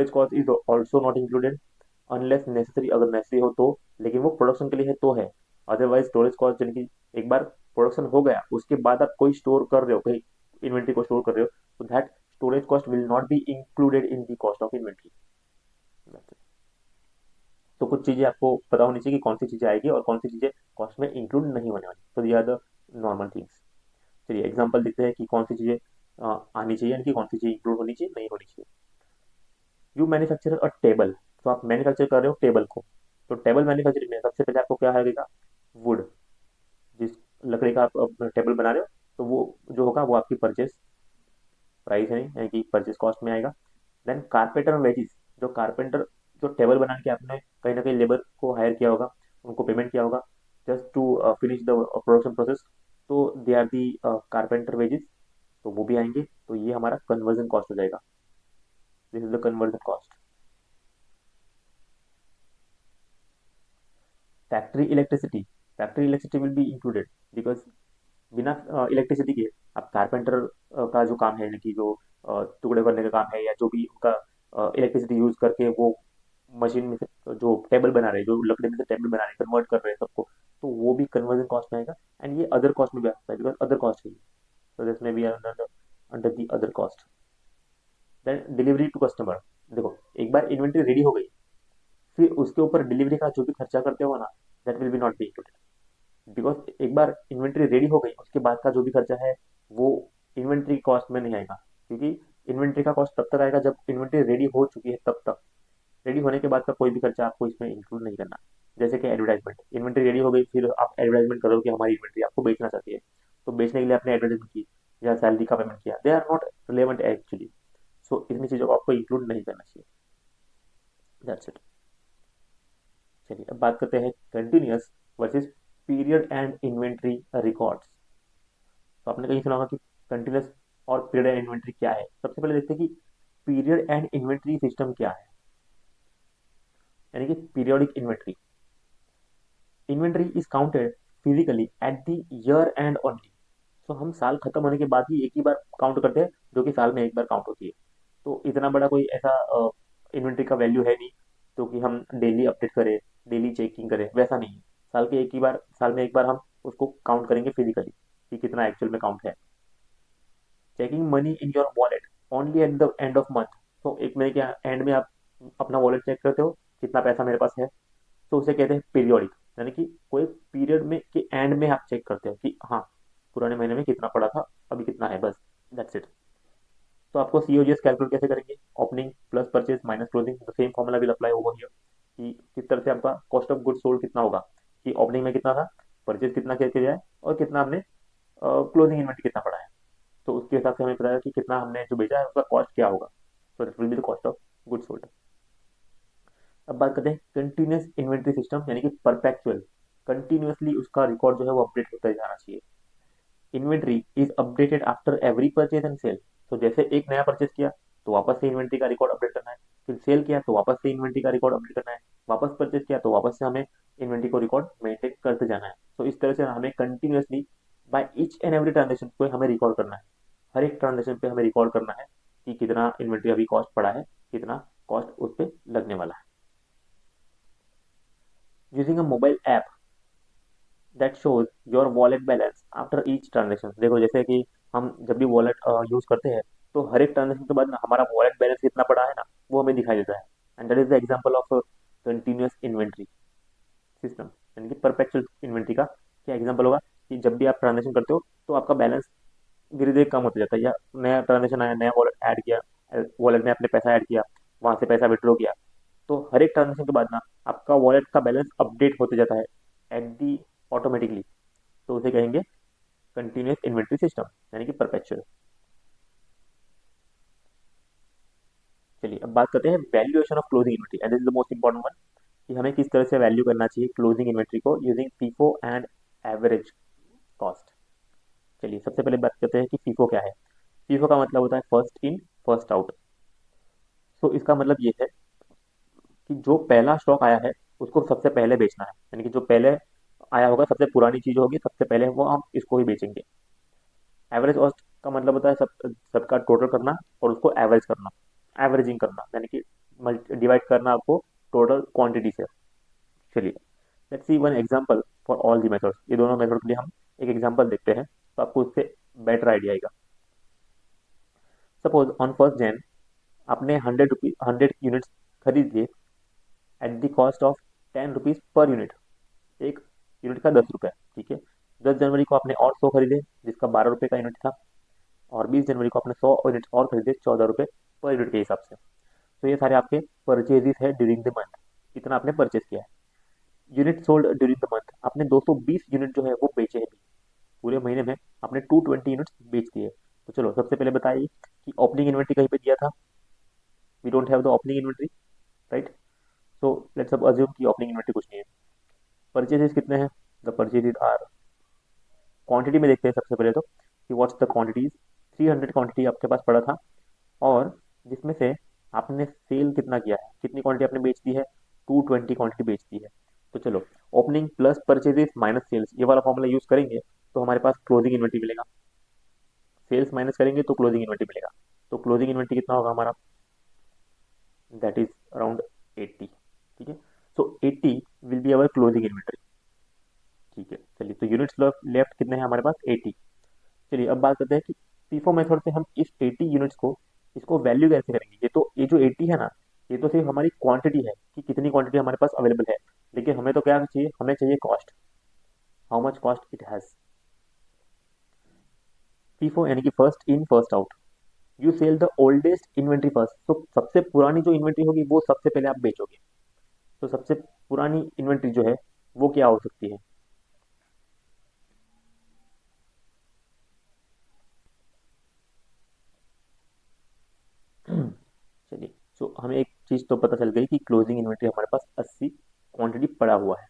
cost is also not included unless necessary, अगर नेसेसरी हो तो, लेकिन वो प्रोडक्शन के लिए है तो है। अदरवाइज स्टोरेज कॉस्ट यानी कि एक बार प्रोडक्शन हो गया उसके बाद आप कोई स्टोर कर रहे हो, कहीं इन्वेंट्री को स्टोर कर रहे हो, तो that storage cost will not B included in the cost of inventory. तो कुछ चीजें आपको पता होनी चाहिए कि कौन सी चीजें आएगी और कौन सी चीजें कॉस्ट में इंक्लूड नहीं होने वाली, तो ये आर द नॉर्मल थिंग्स। चलिए एग्जांपल देखते हैं कि कौन सी चीजें आनी चाहिए, यानी कि कौन सी चीजें इंक्लूड होनी चाहिए, नहीं होनी चाहिए। यू मैन्युफैक्चर अ टेबल, तो आप मैन्युफैक्चर कर रहे हो टेबल को, तो टेबल मैन्युफैक्चरिंग में सबसे पहले आपको क्या लगेगा, वुड, जिस लकड़ी का आप टेबल बना रहे हो, तो वो जो होगा वो आपकी परचेस प्राइस है, यानी कि परचेस कॉस्ट में आएगा। देन कारपेंटर वेजेस, जो कारपेंटर जो टेबल बना के आपने कहीं ना कहीं लेबर को हायर किया होगा, उनको पेमेंट किया होगा just to finish the production process, तो they are the carpenter wages, तो वो भी आएंगे, तो ये हमारा कन्वर्जन कॉस्ट हो जाएगा। This is the conversion cost. Factory electricity, factory electricity will be included because बिना इलेक्ट्रिसिटी के आप कारपेंटर का जो काम है, यानी कि जो टुकड़े करने का काम है, या जो भी उनका इलेक्ट्रिसिटी यूज करके वो मशीन में से जो टेबल बना रहे हैं, जो लकड़ी में से टेबल बना रहे हैं, कन्वर्ट कर रहे हैं सबको, तो वो भी कन्वर्जन कॉस्ट में आएगा। एंड ये अदर कॉस्ट में भी आ सकता है बिकॉज अदर कॉस्ट है, so this may be under the other cost. Then delivery to customer, देखो एक बार इन्वेंट्री रेडी हो गई, फिर उसके ऊपर डिलीवरी का जो भी खर्चा करते हो ना, that will B not be included, because एक बार इन्वेंट्री रेडी हो गई उसके बाद का जो भी खर्चा है वो इन्वेंट्री कॉस्ट में नहीं आएगा, क्योंकि इन्वेंट्री का कॉस्ट तब तक आएगा जब इन्वेंट्री रेडी हो चुकी है, तब तक रेडी होने के बाद का कोई भी खर्चा आपको इसमें इंक्लूड नहीं करना। जैसे कि एडवर्टाइजमेंट, इन्वेंट्री रेडी हो गई, फिर आप एडवर्टाइजमेंट करो कि हमारी इन्वेंट्री आपको बेचना चाहती है, तो बेचने के लिए आपने एडवर्टाइजमेंट की या सैलरी का पेमेंट किया, they are not relevant actually, so इतनी चीजों को आपको इंक्लूड नहीं करना चाहिए। That's it. चलिए अब बात करते हैं continuous versus period end inventory records. तो आपने कहीं सुना होगा कि कंटिन्यूअस और पीरियड एंड इन्वेंट्री क्या है। सबसे पहले देखते हैं कि पीरियड एंड इन्वेंट्री सिस्टम क्या है, यानी कि periodic inventory. Inventory is counted physically eight the year and only, तो हम साल खत्म होने के बाद ही एक ही बार काउंट करते हैं, जो कि साल में एक बार काउंट होती है। तो इतना बड़ा कोई ऐसा इन्वेंट्री का वैल्यू है नहीं तो कि हम डेली अपडेट करें, डेली चेकिंग करें, वैसा नहीं है। साल के एक ही बार, साल में एक बार हम उसको काउंट करेंगे फिजिकली कि कितना एक्चुअल में काउंट है। Checking money in your wallet only at the end of month, तो एक महीने के एंड में आप अपना वॉलेट चेक करते हो कितना पैसा मेरे पास है, तो उसे कहते हैं पीरियोडिक, यानी कि कोई पीरियड में के एंड में आप चेक करते हो कि हाँ पुराने महीने में कितना पड़ा था, अभी कितना है, बस दैट्स इट। तो आपको सीओजीएस कैलकुलेट कैसे करेंगे, opening plus purchase minus closing, the same formula will apply over here, कि किस तरह से आपका कॉस्ट ऑफ गुड सोल्ड कितना होगा, कि ओपनिंग में कितना था, परचेज कितना किया जाए, और कितना हमने क्लोजिंग इन्वेंट्री कितना पड़ा है, तो उसके हिसाब से हमें पता है कि कितना हमने जो बेचा है उसका कॉस्ट क्या होगा, सो that will be the cost of good sold. अब बात करते हैं कंटिन्यूस इन्वेंट्री सिस्टम, यानी कि परपेचुअल, कंटिन्यूसली उसका रिकॉर्ड जो है वो अपडेट होता ही जाना चाहिए। Inventory is updated after every purchase and sale, तो जैसे एक नया परचेज किया तो वापस से इन्वेंट्री का रिकॉर्ड अपडेट करना है, फिर सेल किया तो वापस से इन्वेंट्री का रिकॉर्ड अपडेट करना है, वापस परचेज किया तो वापस से हमें इन्वेंट्री को रिकॉर्ड मेंटेन करते जाना है। तो इस तरह से हमें continuously by each and every transaction को हमें रिकॉर्ड करना है, हर एक ट्रांजेक्शन पे हमें रिकॉर्ड करना है कि कितना इन्वेंट्री अभी कॉस्ट पड़ा है, कितना कॉस्ट उस पर लगने वाला है। Using a mobile app that shows your wallet balance after each transaction, देखो जैसे कि हम जब भी वॉलेट यूज करते हैं तो हर एक ट्रांजेक्शन के बाद ना हमारा वॉलेट बैलेंस कितना पड़ा है ना, वो हमें दिखाई देता है। And that is the example of continuous inventory system, यानी कि परपेचुअल इन्वेंट्री का क्या एग्जांपल होगा, कि जब भी आप ट्रांजेक्शन करते हो तो आपका बैलेंस धीरे धीरे कम होता जाता है, या नया ट्रांजेक्शन आया, नया वॉलेट ऐड किया, वॉलेट में आपने पैसा ऐड किया, वहां से पैसा विड्रॉ किया, तो हर एक ट्रांजेक्शन के बाद ना आपका वॉलेट का बैलेंस अपडेट होते जाता है एट दी ऑटोमेटिकली, तो उसे कहेंगे कंटिन्यूस इन्वेंट्री सिस्टम, यानी कि परपेचुअल। चलिए अब बात करते हैं valuation of closing inventory, and this is the most important one, कि हमें किस तरह से वैल्यू करना चाहिए क्लोजिंग इन्वेंट्री को using FIFO and average cost. चलिए सबसे पहले बात करते हैं कि फीफो क्या है। फीफो का मतलब होता है फर्स्ट इन फर्स्ट आउट। तो इसका मतलब ये है कि जो पहला स्टॉक आया है उसको सबसे पहले बेचना है, यानी कि जो पहले आया होगा, सबसे पुरानी चीज होगी, सबसे पहले वो हम इसको ही बेचेंगे। एवरेज कॉस्ट का मतलब होता है सबका टोटल करना और उसको एवरेज करना, एवरेजिंग करना, यानी कि डिवाइड करना आपको टोटल क्वांटिटी से। चलिए let's see one example for all the methods. ये दोनों मेथड के लिए हम एक एग्जांपल देखते हैं तो आपको उससे बेटर आइडिया आएगा। सपोज ऑन 1 जैन आपने 100 यूनिट्स खरीद लिए at the cost of 10 rupees per unit. एक यूनिट का 10 रुपये, ठीक है। 10 जनवरी को आपने और 100 खरीदे जिसका 12 रुपये का यूनिट था, और 20 जनवरी को आपने 100 यूनिट और खरीदे 14 रुपये पर यूनिट के हिसाब से। तो ये सारे आपके परचेजेस है ड्यूरिंग द मंथ, इतना आपने परचेज किया है। Unit sold during the month, आपने 220 यूनिट जो है वो बेचे हैं। पूरे महीने में आपने 220 यूनिट्स बेच दिए। तो चलो सबसे पहले बताइए कि ओपनिंग इन्वेंट्री कहीं पे दिया था? We don't have the opening inventory, right. So let's अब अज्यूम कि ओपनिंग इन्वेंट्री कुछ नहीं है। परचेजेस कितने हैं? द परचेजेस आर, क्वांटिटी में देखते हैं सबसे पहले तो कि व्हाट्स द क्वांटिटीज। 300 क्वांटिटी आपके पास पड़ा था, और जिसमें से आपने सेल कितना किया है, कितनी क्वांटिटी आपने बेच दी है? 220 क्वांटिटी बेच दी है। तो चलो opening plus purchases minus sales, ये वाला फॉर्मूला यूज करेंगे तो हमारे पास क्लोजिंग इन्वेंट्री मिलेगा। सेल्स माइनस करेंगे तो क्लोजिंग इन्वेंट्री मिलेगा। तो क्लोजिंग इन्वेंट्री कितना होगा हमारा? दैट इज अराउंड 80, ठीक है। सो 80 will be our closing inventory, ठीक है। चलिए तो यूनिट्स लेफ्ट कितने हैं हमारे पास? 80। चलिए अब बात करते हैं कि फीफो मेथड से हम इस 80 यूनिट्स को, इसको वैल्यू कैसे करेंगे। ये जो 80 है ना, ये तो सिर्फ हमारी क्वांटिटी है कि कितनी क्वांटिटी हमारे पास अवेलेबल है, लेकिन हमें तो क्या चाहिए? हमें चाहिए cost, how much cost it has. FIFO यानी कि first in first out. You sell the oldest inventory first, तो सबसे पुरानी जो इन्वेंट्री होगी वो सबसे पहले आप बेचोगे। तो सबसे पुरानी इन्वेंट्री जो है वो क्या हो सकती है? चलिए, सो हमें एक चीज तो पता चल गई कि क्लोजिंग इन्वेंट्री हमारे पास 80 क्वांटिटी पड़ा हुआ है।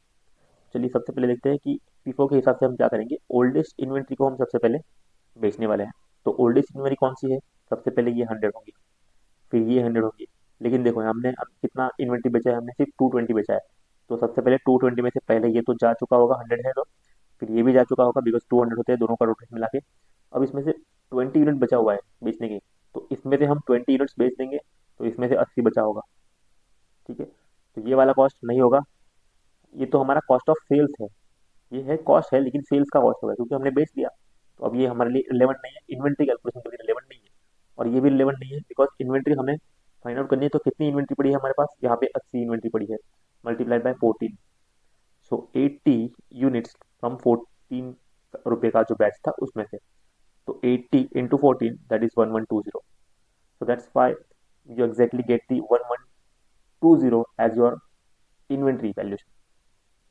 चलिए सबसे पहले देखते हैं कि फीफो के हिसाब से हम क्या करेंगे। ओल्डेस्ट इन्वेंट्री को हम सबसे पहले बेचने वाले हैं। तो ओल्डेस्ट इन्वेंट्री कौन सी है? सबसे पहले ये 100 होगी, फिर ये 100 होगी। लेकिन देखो हमने अब कितना इन्वेंट्री बेचा है? हमने सिर्फ 220 बेचा है। तो सबसे पहले 220 में से पहले ये तो जा चुका होगा, 100 है तो फिर ये भी जा चुका होगा, बिकॉज 200 होते हैं दोनों का टोटल मिला के। अब इसमें से 20 यूनिट बचा हुआ है बेचने के, तो इसमें से हम 20 यूनिट्स बेच देंगे, तो इसमें से 80 बचा होगा, ठीक है। तो ये वाला कॉस्ट नहीं होगा, ये तो हमारा कॉस्ट ऑफ सेल्स है। ये है कॉस्ट है लेकिन सेल्स का कॉस्ट होगा क्योंकि हमने बेच दिया। तो अब ये हमारे लिए रिलेवेंट नहीं है, इन्वेंट्री कैलकुलेशन के लिए रिलेवेंट नहीं है। और ये भी रिलेवेंट नहीं है बिकॉज इन्वेंट्री हमें फाइंड आउट करनी है। तो कितनी इन्वेंट्री पड़ी है हमारे पास? यहाँ पे 80 इन्वेंट्री पड़ी है, multiplied by 14। So 80 units from 14 रुपये का जो बैच था उसमें से। तो 80 into 14 that is 1120। So that's why you exactly get the 1120 as your inventory valuation.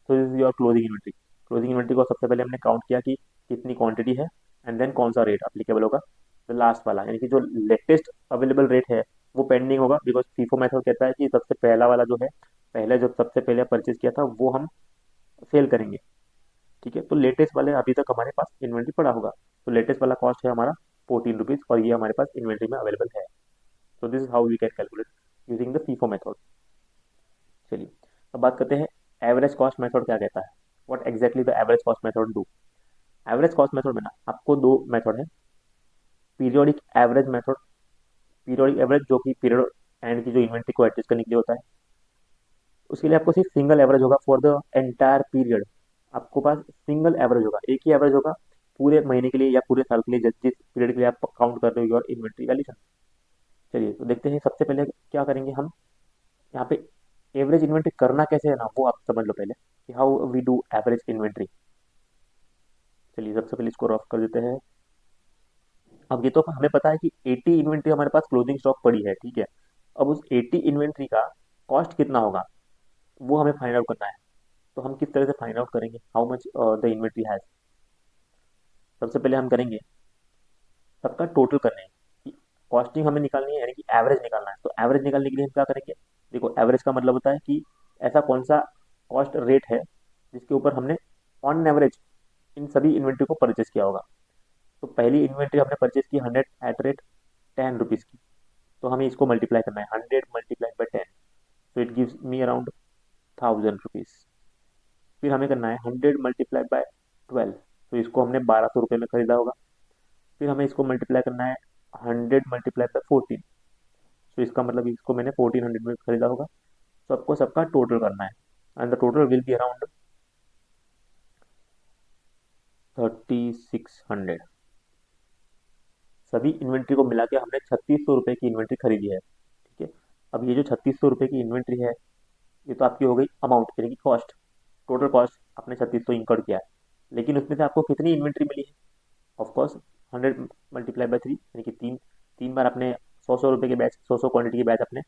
So this is your closing inventory. Closing inventory को सबसे पहले हमने काउंट किया कि कितनी क्वांटिटी है, एंड देन कौन सा रेट अप्लीकेबल होगा। द लास्ट वाला यानी कि जो लेटेस्ट अवेलेबल रेट है वो पेंडिंग होगा, बिकॉज फीफो मेथड कहता है कि सबसे पहला वाला जो है, पहले जो सबसे पहले परचेज किया था वो हम सेल करेंगे, ठीक है। तो लेटेस्ट वाले अभी तक हमारे पास इन्वेंट्री पड़ा होगा। तो लेटेस्ट वाला कॉस्ट है हमारा 14 रुपीज, और ये हमारे पास इन्वेंट्री में अवेलेबल है। So this is how we can calculate using the FIFO method. चलिए अब बात करते हैं एवरेज कॉस्ट मेथड क्या कहता है। What exactly the average cost method do. Average cost method में ना आपको दो मेथड है। Periodic average method, periodic average जो कि पीरियड एंड की जो इन्वेंट्री को एडजस्ट करने के लिए होता है, उसके लिए आपको सिर्फ सिंगल एवरेज होगा फॉर द एंटायर पीरियड। आपको पास सिंगल एवरेज होगा, एक ही एवरेज होगा पूरे महीने के लिए या पूरे साल के लिए, जिस पीरियड के लिए आप काउंट कर रहे हो योर इन्वेंट्री वैल्यूशन। चलिए तो देखते हैं सबसे पहले क्या करेंगे हम यहाँ पे। एवरेज इन्वेंट्री करना कैसे है ना वो आप समझ लो पहले कि how we do average inventory. चलिए सबसे पहले इसको रफ कर देते हैं। अब ये तो हमें पता है कि 80 इन्वेंट्री हमारे पास क्लोजिंग स्टॉक पड़ी है, ठीक है। अब उस 80 इन्वेंट्री का कॉस्ट कितना होगा वो हमें फाइंड आउट करना है। तो हम किस तरह से फाइंड आउट करेंगे how much the inventory has. सबसे पहले हम करेंगे सबका टोटल करने की कॉस्टिंग हमें निकालनी है, यानी कि एवरेज निकालना है। तो एवरेज निकालने के लिए हम क्या करेंगे? देखो एवरेज का मतलब होता है कि ऐसा कौन सा कॉस्ट रेट है जिसके ऊपर हमने ऑन एवरेज इन सभी इन्वेंट्री को परचेस किया होगा। तो पहली इन्वेंट्री हमने परचेस की 100 एट रेट 10 रुपीज़ की, तो हमें इसको मल्टीप्लाई करना है 100 मल्टीप्लाई बाई 10, तो it gives me around 1000 rupees. फिर हमें करना है 100 मल्टीप्लाई बाय 12, तो इसको हमने 1200 रुपये में खरीदा होगा। फिर हमें इसको मल्टीप्लाई करना है 100 मल्टीप्लाई बाय 14, तो इसका मतलब इसको मैंने 1400 में खरीदा होगा। तो आपको सबका टोटल करना है, and the total will be around 3600। सभी इन्वेंट्री को मिला के हमने 3600 रुपये की इन्वेंट्री खरीदी है। ठीक है, अब ये जो 3600 रुपये की इन्वेंट्री है, ये तो आपकी हो गई अमाउंट यानी कि कॉस्ट। टोटल कॉस्ट आपने 3600 इंकर्ड किया है, लेकिन उसमें से आपको कितनी इन्वेंट्री मिली है? ऑफकोर्स 100 मल्टीप्लाई बाई 3 यानी कि तीन तीन बार आपने 100 100 रुपये के बैच, 100 क्वांटिटी के बैच आपने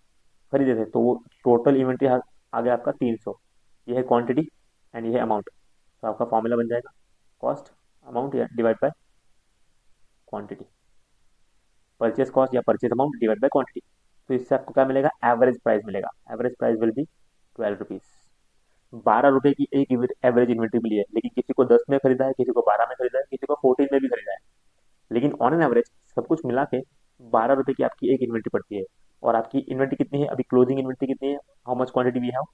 खरीदे थे, तो वो टोटल इन्वेंट्री आ गया आपका 300। ये है क्वांटिटी एंड ये है अमाउंट। तो आपका फॉर्मूला बन जाएगा कॉस्ट अमाउंट या divide by quantity, purchase cost या purchase amount divide by quantity. तो इससे आपको क्या मिलेगा? एवरेज प्राइस मिलेगा। Average price will be 12 rupees. 12 रुपये की एक एवरेज इन्वेंट्री मिली है, लेकिन किसी को 10 में खरीदा है, किसी को 12 में खरीदा है, किसी को 14 में भी खरीदा है, लेकिन ऑन एन एवरेज सब कुछ मिला के 12 रुपये की आपकी एक इन्वेंट्री पड़ती है। और आपकी इन्वेंट्री कितनी है? अभी क्लोजिंग इन्वेंट्री कितनी है? How much quantity we have?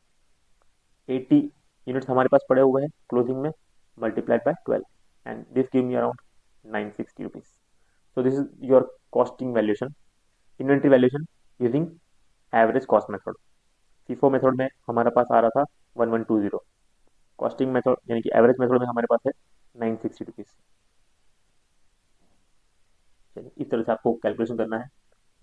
80 units हमारे पास पड़े हुए हैं क्लोजिंग में, multiplied by 12 and this give me around 960 rupees. So this is your costing valuation, inventory valuation using average cost method. FIFO method में हमारे पास आ रहा था 1120, कॉस्टिंग मेथड यानी कि एवरेज मेथड में हमारे पास है 960 रुपीज। चलिए इस तरह से आपको कैलकुलेशन करना है।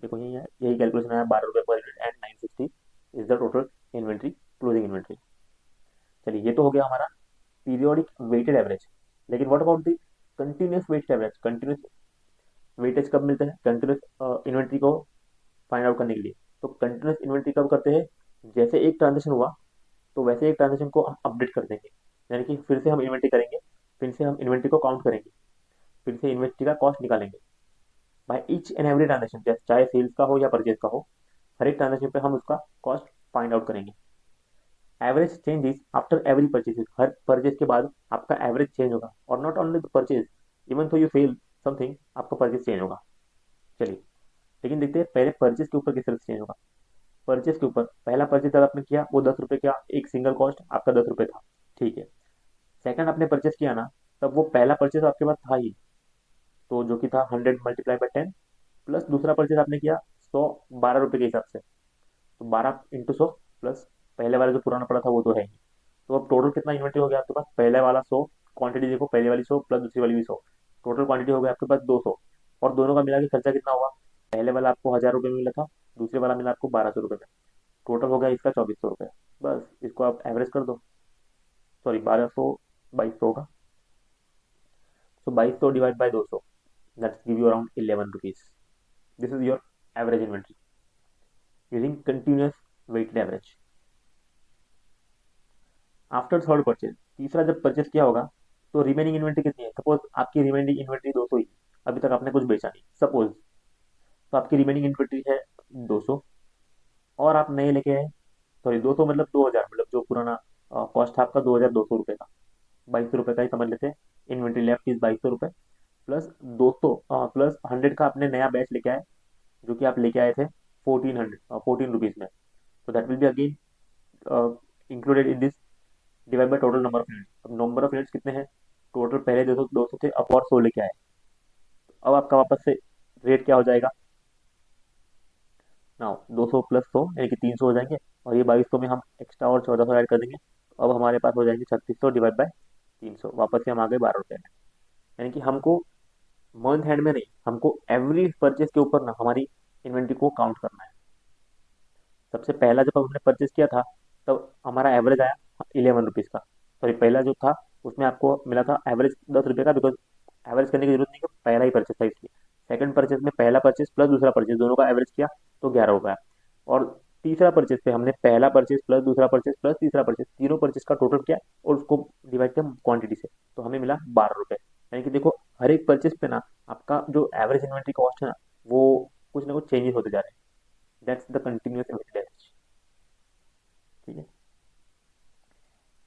देखो यही कैलकुलेशन है, 12 रुपये per unit and 960 is the total inventory, closing inventory. चलिए ये तो हो गया हमारा पीरियोडिक वेटेड एवरेज। लेकिन what about the continuous weighted average? Continuous weightage कब मिलते हैं? कंटिन्यूस इन्वेंट्री को फाइंड आउट करने के लिए। तो कंटिन्यूस इन्वेंट्री कब करते हैं? जैसे एक ट्रांजेक्शन हुआ तो वैसे एक ट्रांजेक्शन को हम अपडेट कर देंगे, यानी कि फिर से हम इन्वेंट्री करेंगे, फिर से हम इन्वेंट्री को काउंट करेंगे, फिर से इन्वेंट्री का कॉस्ट निकालेंगे by each and every transaction, चाहे सेल्स का हो या परचेज का हो, हर एक ट्रांजेक्शन पे हम उसका कॉस्ट फाइंड आउट करेंगे। Average changes after every purchase, हर परचेज के बाद आपका एवरेज चेंज होगा, और not only the purchase, even though you sell something आपका परचेज चेंज होगा। चलिए लेकिन देखते हैं पहले परचेज के ऊपर किस तरह से चेंज होगा। परचेज के ऊपर पहला परचेज जब आपने किया वो 10 रुपये का, एक सिंगल कॉस्ट आपका 10 रुपये था, ठीक है। सेकंड आपने परचेज किया ना, तब वो पहला परचेज आपके पास था ही, तो जो कि था 100 मल्टीप्लाई बाई 10, प्लस दूसरा परचेज आपने किया 100, 12 रुपये के हिसाब से, तो 12 इंटू 100 प्लस पहले वाला जो पुराना पड़ा था वो तो है ही। तो अब टोटल कितना इन्वेंट्री हो गया आपके पास? पहले वाला 100 क्वांटिटी, देखो पहले वाली 100 प्लस दूसरी वाली भी 100, टोटल क्वांटिटी हो गया आपके पास 200। और दोनों का मिला के खर्चा कितना हुआ? पहले वाला आपको 1000 रुपये में मिला था, दूसरे वाला मिला आपको 1200 रुपये में, टोटल हो गया इसका 2400 रुपये। बस इसको आप एवरेज कर दो, सॉरी 1200 2200 होगा, so 2200 divide by 200, that's give you around 11 रुपीज। This is your average inventory using continuous weighted average. After third purchase, तीसरा जब परचेज किया होगा तो रिमेनिंग इन्वेंट्री कितनी है? सपोज आपकी रिमेनिंग इन्वेंट्री 200 ही, अभी तक आपने कुछ बेचा नहीं सपोज, तो आपकी रिमेनिंग इन्वेंट्री है 200, और आप नए लेके आए, सॉरी 200 मतलब 2000, मतलब जो पुराना कॉस्ट था आपका 2200 रुपये का, 2200 रुपये का ही समझ लेते हैं। इन्वेंट्री लेफ्ट इज 2200 रुपये, प्लस 200 प्लस 100 का अपने नया बैच लेके आए, जो कि आप लेके आए थे 14 रुपीज में, तो that will be again included in this, divide by total number of units. अब नंबर ऑफ यूनिट्स कितने हैं? टोटल पहले 200 थे, अब और 100 लेके आए, अब आपका वापस से रेट क्या हो जाएगा ना? 200 प्लस 100 यानी कि 300 हो जाएंगे, और ये 2200 में हम एक्स्ट्रा और 1400 ऐड कर देंगे, तो अब हमारे पास हो जाएंगे 3600 डिवाइड बाय 300, वापस से हम आ गए 12 रुपये में। यानी कि हमको मंथ हैंड में नहीं, हमको एवरी परचेज के ऊपर ना हमारी इन्वेंट्री को काउंट करना है। सबसे पहला जब हमने परचेज किया था तब हमारा एवरेज आया 11 रुपीज़ का, सॉरी पहला जो था उसमें आपको मिला था एवरेज 10 रुपये का, बिकॉज एवरेज करने की जरूरत नहीं, कि पहला ही परचेज था इसलिए। सेकंड परचेज में पहला परचेज प्लस दूसरा परचेज दोनों का एवरेज किया तो 11 रुपये। और तीसरा परचेज पे हमने पहला परचेज प्लस दूसरा परचेज प्लस तीसरा परचेज, तीनों परचेज का टोटल किया और उसको डिवाइड किया क्वांटिटी से, तो हमें मिला 12 रुपये। यानी कि देखो हर एक परचेज पे ना आपका जो एवरेज इन्वेंट्री कॉस्ट है ना, वो कुछ ना कुछ चेंजेस होते जा रहे हैं। That's the continuous average. ठीक है,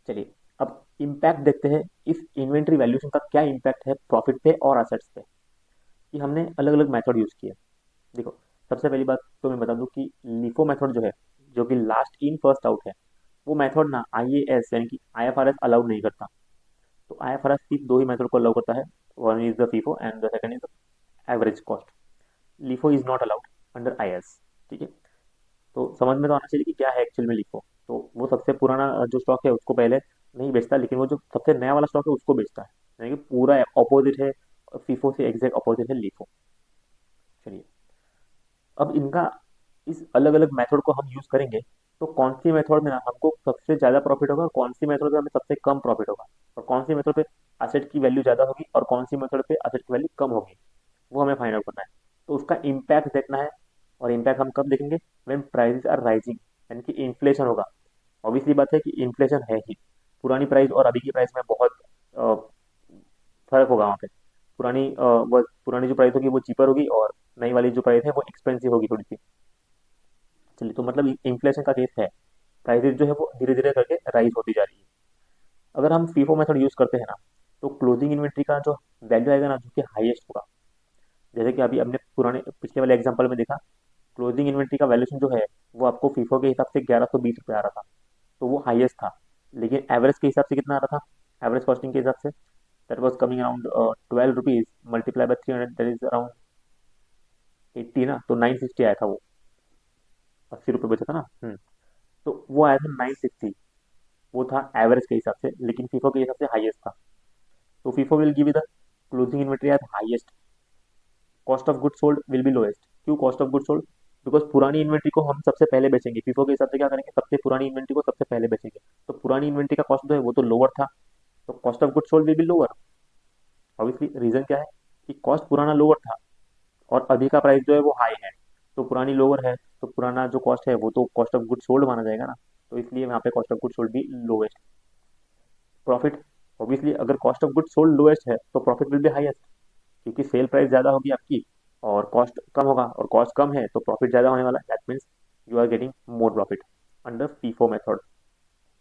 चलिए अब इम्पैक्ट देखते हैं इस इन्वेंट्री वैल्यूएशन का क्या इम्पैक्ट है प्रॉफिट पे और असेट्स पे, कि हमने अलग अलग मेथड यूज किए। देखो, सबसे पहली बात तो मैं बता दूं कि लिफो मेथड जो है, जो कि लास्ट इन फर्स्ट आउट है, वो मेथड ना आईएएस यानी कि आईएफआरएस अलाउड नहीं करता। तो आईएफआरएस सिर्फ दो ही मेथड को अलाउ करता है, one is the FIFO and the second is the average cost. LIFO is not allowed under IAS. ठीक है, तो समझ में तो आना चाहिए कि क्या है एक्चुअल में लिफो। तो वो सबसे पुराना जो स्टॉक है उसको पहले नहीं बेचता, लेकिन वो जो सबसे नया वाला स्टॉक है उसको बेचता है, यानी कि पूरा अपोजिट है, फीफो से एग्जैक्ट अपोजिट है लिफो। चलिए, अब इनका इस अलग अलग मेथड को हम यूज करेंगे, तो कौन सी मेथड में ना हमको सबसे ज्यादा प्रॉफिट होगा, कौन सी मेथड पे हमें सबसे कम प्रॉफिट होगा, और कौन सी मेथड पे असेट की वैल्यू ज्यादा होगी और कौन सी मेथड पे असेट की वैल्यू कम होगी, वो हमें फाइंड आउट करना है। तो उसका इम्पैक्ट देखना है। और इम्पैक्ट हम कब देखेंगे, व्हेन प्राइसेस आर राइजिंग, यानी कि इन्फ्लेशन होगा। ऑब्वियसली बात है कि इन्फ्लेशन है ही, पुरानी प्राइस और अभी की प्राइस में बहुत अ, फर्क होगा वहाँ पे। पुरानी जो प्राइस होगी वो चीपर होगी, और नई वाली जो प्राइस है वो एक्सपेंसिव होगी थोड़ी सी। चलिए, तो मतलब इन्फ्लेशन का केस है, प्राइसेस जो है वो धीरे धीरे करके राइज होती जा रही है। अगर हम फीफो मेथड यूज करते हैं ना, तो क्लोजिंग इन्वेंट्री का जो वैल्यू आएगा ना, जो कि हाईएस्ट होगा। जैसे कि अभी हमने पुराने पिछले वाले एग्जांपल में देखा, क्लोजिंग इन्वेंट्री का वैल्यूएशन जो है वो आपको फीफो के हिसाब से 1120 रुपये आ रहा था, तो वो हाईएस्ट था। लेकिन एवरेज के हिसाब से कितना आ रहा था, एवरेज कॉस्टिंग के हिसाब say that was coming around 12 rupees multiply by 300, that is around 80 ना, तो 960 आया था वो, 80 रुपये बचा था ना। तो वो आया था 960, वो था एवरेज के हिसाब से, लेकिन फीफो के हिसाब से हाईएस्ट था। तो FIFO will give you the closing inventory at highest, cost of good sold will be lowest. क्यों cost of good sold, because पुरानी इन्वेंट्री को हम सबसे पहले बेचेंगे, फीफो के हिसाब से क्या करेंगे, सबसे पुरानी इन्वेंट्री को सबसे पहले बेचेंगे। तो पुरानी इन्वेंट्री का कॉस्ट जो है वो तो लोअर था, तो cost of good sold will be lower. Obviously reason क्या है, कि कॉस्ट पुराना लोअर था और अभी का प्राइस जो है वो हाई है, तो पुरानी लोअर है, तो पुराना जो कॉस्ट है वो तो कॉस्ट ऑफ गुड सोल्ड माना जाएगा ना, तो इसलिए यहाँ पे कॉस्ट ऑफ गुड सोल्ड भी लोएस्ट। प्रॉफिट, ऑब्वियसली अगर cost of good sold lowest है तो प्रॉफिट विल बी हाईएस्ट, क्योंकि सेल प्राइस ज़्यादा होगी आपकी और कॉस्ट कम होगा, और कॉस्ट कम है तो प्रॉफिट ज़्यादा होने वाला है, that means you are getting more profit under FIFO method.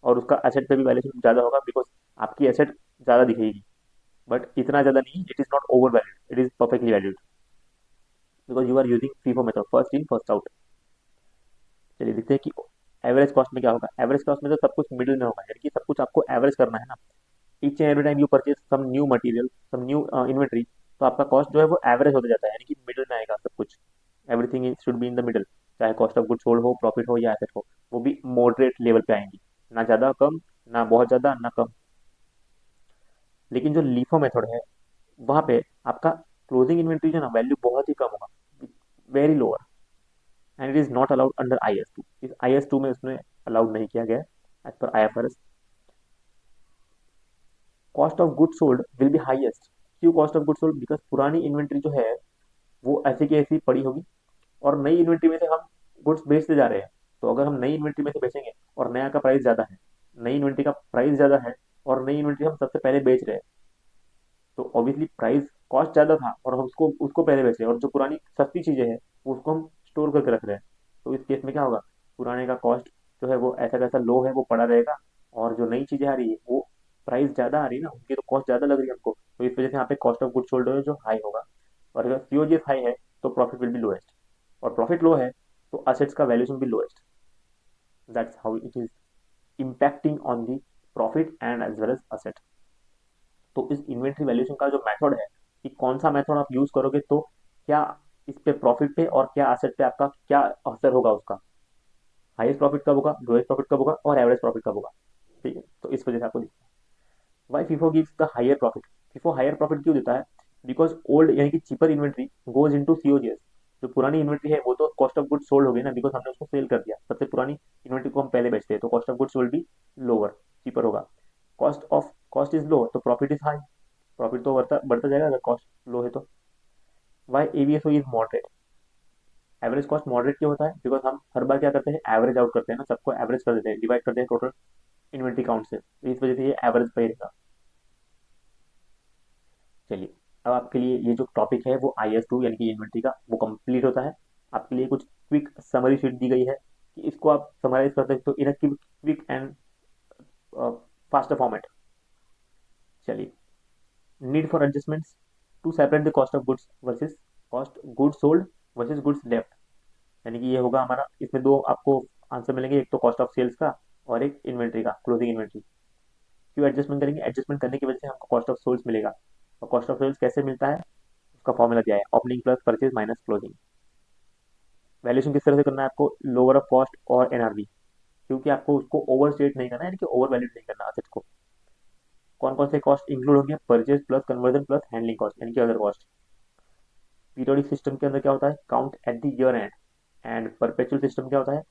और उसका एसेट पे भी वैल्यूएशन ज़्यादा होगा, बिकॉज आपकी एसेट ज़्यादा दिखेगी, बट इतना ज़्यादा नहीं, it is not over valued, it is perfectly valued, because you are using FIFO method, first in first out. चलिए देखते हैं कि एवरेज कॉस्ट में क्या होगा। एवरेज कॉस्ट में तो सब कुछ मिडिल में होगा, यानी कि सब कुछ आपको एवरेज करना है ना। Each and every time you purchase some new material, some new inventory, तो आपका कॉस्ट जो है वो एवरेज होता जाता है, यानी कि मिडिल में आएगा सब कुछ। Everything should be in the middle, चाहे कॉस्ट ऑफ गुड सोल्ड हो, प्रॉफिट हो या एसेट हो, वो भी मॉडरेट लेवल पे आएंगी, ना ज़्यादा कम, ना बहुत ज़्यादा ना कम। लेकिन जो लीफो मेथड है, वहाँ पे आपका क्लोजिंग इन्वेंट्री जो ना वैल्यू बहुत ही कम होगा, very lower, and it is not allowed under IS2। इस IS2 में उसने अलाउड नहीं किया गया as per IFRS। Cost of good sold will be highest. क्यों cost of good sold, because पुरानी इन्वेंट्री जो है वो ऐसी की ऐसी पड़ी होगी, और नई इन्वेंट्री में से हम गुड्स बेचते जा रहे हैं। तो अगर हम नई इन्वेंट्री में से बेचेंगे और नया का प्राइस ज़्यादा है, नई इन्वेंट्री का प्राइस ज़्यादा है और नई इन्वेंट्री हम सबसे पहले बेच रहे हैं, तो ऑब्वियसली प्राइस कॉस्ट ज़्यादा था और हम उसको उसको पहले बेच रहे हैं, और जो पुरानी सस्ती चीज़ें हैं वो उसको हम स्टोर करके रख रहे हैं। तो इस केस में क्या होगा, पुराने का कॉस्ट जो है वो ऐसा कैसा लो है वो पड़ा रहेगा, और जो नई चीज़ें आ रही है वो प्राइस ज़्यादा आ रही है ना, उनकी तो कॉस्ट ज़्यादा लग रही है हमको, तो इस वजह से यहाँ पे कॉस्ट ऑफ गुड सोल्ड जो हाई होगा। और अगर COGS हाई है तो प्रॉफिट विल बी लोएस्ट, और प्रॉफिट लो है तो असेट्स का वैल्यूएशन भी लोएस्ट। That's how it is impacting on the profit and as well as asset. तो इस इन्वेंट्री वैल्यूएशन का जो मेथड है, कि कौन सा मेथड आप यूज करोगे तो क्या इस पे प्रॉफिट पे और क्या असेट पे आपका क्या असर होगा, उसका हाईएस्ट प्रॉफिट कब होगा, लोएस्ट प्रॉफिट कब होगा और एवरेज प्रॉफिट कब होगा। ठीक है, तो इस वजह से आपको दिखता है why FIFO gives the higher profit. FIFO higher profit क्यों देता है, बिकॉज ओल्ड यानी कि cheaper inventory goes into COGS। जो पुरानी इन्वेंट्री है वो तो कॉस्ट ऑफ गुड सोल्ड हो गई ना, बिकॉज हमने उसको सेल कर दिया, सबसे पुरानी इन्वेंट्री को हम पहले बेचते हैं, तो कॉस्ट ऑफ गुड सोल्ड भी लोअर, चीपर होगा। कॉस्ट इज लो तो प्रॉफिट इज हाई, प्रॉफिट तो बढ़ता बढ़ता जाएगा अगर कॉस्ट लो है तो। Why ABSO is moderate, average cost moderate क्यों होता है, बिकॉज हम हर बार क्या करते हैं, एवरेज आउट करते हैं ना, सबको एवरेज कर देते हैं, डिवाइड करते हैं टोटल इन्वेंट्री काउंट से, तो इस वजह से ये एवरेज पे रहेगा। चलिए, अब आपके लिए ये जो टॉपिक है वो IS2 यानी कि इन्वेंट्री का वो कंप्लीट होता है। आपके लिए कुछ क्विक समरी शीट दी गई है, कि इसको आप समराइज कर सकते हो in quick and faster format. चलिए, need for adjustments to separate the cost of goods versus cost goods sold versus goods left, यानी कि ये होगा हमारा, इसमें दो आपको आंसर मिलेंगे, एक तो कॉस्ट ऑफ सेल्स का और एक इन्वेंट्री का, क्लोजिंग इन्वेंट्री। क्यों एडजस्टमेंट करेंगे? एडजस्टमेंट करने की वजह से हमको कॉस्ट ऑफ सोल्स मिलेगा, और कॉस्ट ऑफ सेल्स कैसे मिलता है, उसका फॉर्मूला दिया है, opening plus purchase minus closing. Valuation किस तरह से करना है आपको, लोअर ऑफ कॉस्ट और एनआरवी, क्योंकि आपको उसको ओवर स्टेट नहीं करना है, यानी कि ओवर वैल्यूड नहीं करना असेट को। कौन कौन से कॉस्ट इंक्लूड होंगे, purchase plus conversion plus handling cost, यानी कि अदर कॉस्ट। पीरियोडिक सिस्टम के अंदर क्या होता है, count at the year end, and perpetual system क्या होता है,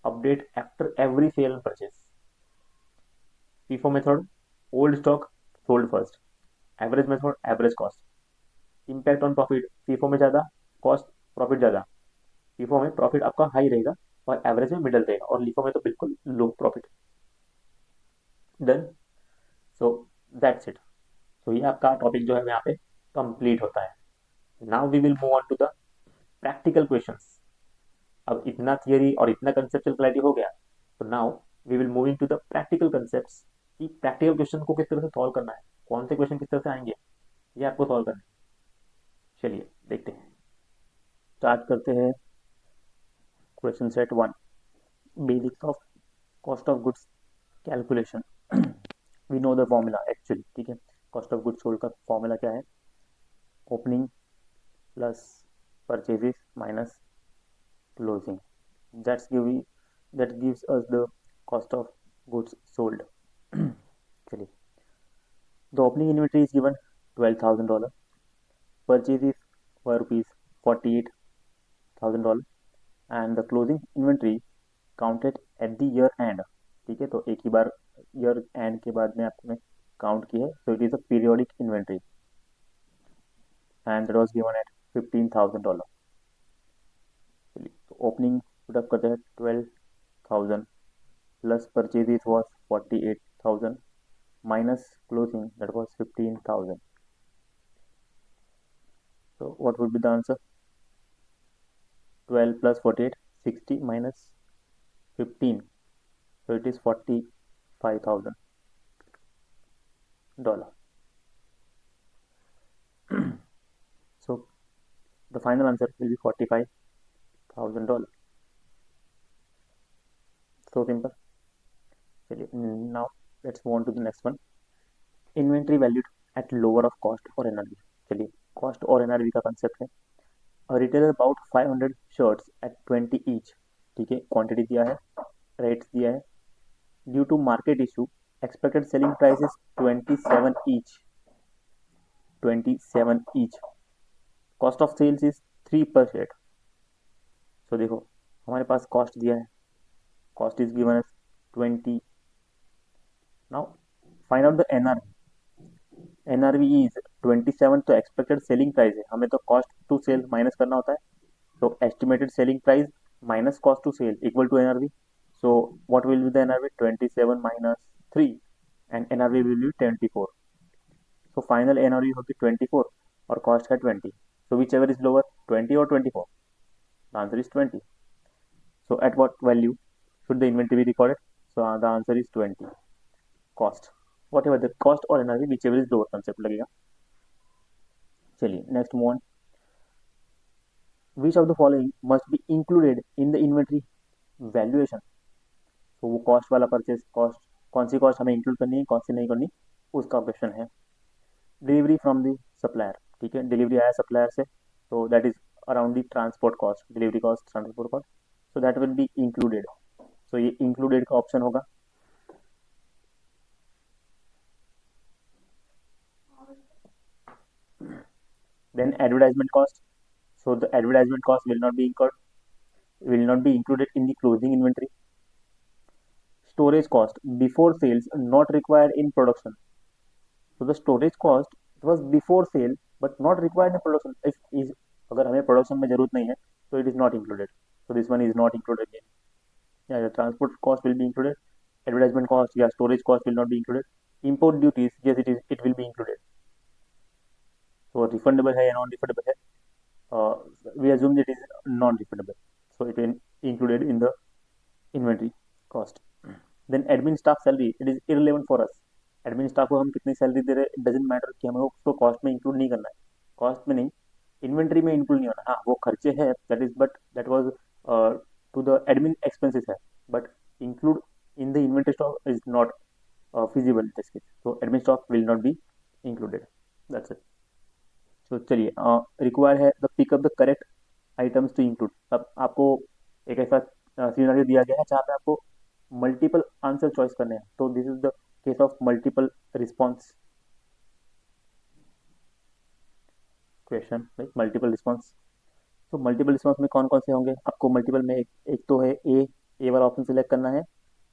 update after every sale and purchase. FIFO method, old stock sold first. Average method, average cost. Impact on profit, FIFO में ज़्यादा कॉस्ट, प्रॉफिट ज़्यादा। FIFO में profit आपका high रहेगा और एवरेज में मिडल रहेगा, और LIFO में तो बिल्कुल low profit. Done. So that's it. तो ये आपका टॉपिक जो है यहाँ पे कंप्लीट होता है। Now we will move on to the practical questions. अब इतना थियरी और इतना कंसेप्चुअल क्लैरिटी हो गया, तो now we will moving to the practical concepts, कि प्रैक्टिकल क्वेश्चन को किस तरह से सॉल्व करना है, कौन से क्वेश्चन किस तरह से आएंगे, ये आपको सॉल्व करना है। चलिए देखते हैं, स्टार्ट करते हैं। Question set 1, basics of cost of goods calculation. We know the formula actually, ठीक है। कॉस्ट ऑफ गुड्स सोल्ड का फॉर्मूला क्या है, opening plus purchases minus closing, that's give that gives us the cost of goods sold. चलिए, the opening inventory is given $12,000, purchases were rupees $48,000, and the closing inventory counted at the year end, ठीक है। तो एक ही बार year and के बाद में आपने count की है, so it is a periodic inventory and that was given at $15,000। चलिए, तो ओपनिग पुटअप करते हैं 12,000 plus purchases was 48,000 minus closing, that was 15,000. So what would be the answer? 12 plus 48, 60 minus 15, so it is $45,000. So the final answer will be $45,000. So simple. Now let's move on to the next one. Inventory valued at lower of cost or NRV. चलिए, cost और NRV का concept है। A retailer about 500 shirts at 20 each, ठीक है। Quantity दिया है, rates दिया है। Due to market issue expected selling price is 27 each, 27 each। Cost of sales is 3 per shirt। So देखो, हमारे पास कॉस्ट दिया है, cost is given as 20। Now find out the NRV. NRV is 27, तो एक्सपेक्टेड सेलिंग प्राइस है, हमें तो cost to cell minus करना होता है। तो estimated selling price minus cost to sell equal to NRV. So what will be the NRV? 27 minus 3, and NRV will be 24. So final NRV होगी 24 और cost है 20. So whichever is lower, 20 or 24? The answer is 20. So at what value should the inventory be recorded? So the answer is 20. Cost, whatever the cost or NRV, whichever is lower concept लगेगा। चलिए next move on. Which of the following must be included in the inventory valuation? तो वो cost वाला purchase cost, कौन सी cost हमें include करनी है, कौन सी नहीं करनी, उसका क्वेश्चन है। डिलीवरी फ्रॉम द सप्लायर, ठीक है। डिलीवरी आया सप्लायर से, तो that is around the transport cost, delivery cost, transport cost, so that will be included. So ये इंक्लूडेड का ऑप्शन होगा। Then advertisement cost, so the advertisement cost will not be included in the closing inventory. Storage cost before sales not required in production. So the storage cost was before sale but not required in production. If is अगर हमें production में जरूरत नहीं है, so it is not included. So this one is not included again. Yeah, the transport cost will be included. Advertisement cost, yeah, storage cost will not be included. Import duties, yes, it will be included. So refundable है या non refundable है, we assume it is non refundable, so it will included in the inventory cost. Then admin staff salary, it is irrelevant for us. Admin staff को हम कितनी salary दे रहे हैं, it doesn't matter कि हमें उसको cost में इंक्लूड नहीं करना है, कॉस्ट में नहीं, इन्वेंट्री में इंक्लूड नहीं होना। हाँ वो खर्चे है, that is but that was to the admin expenses है, but include in the inventory stock is not feasible in this case. So admin stock will not be included. That's it. So चलिए, require है the pick up the correct items to include. अब आपको एक ऐसा scenario दिया गया है जहाँ पे आपको मल्टीपल आंसर चॉइस करने हैं, तो this is the case of multiple response question, like multiple response. तो मल्टीपल रिस्पॉन्स में कौन कौन से होंगे आपको मल्टीपल में, एक तो है ए वाला ऑप्शन सिलेक्ट करना है,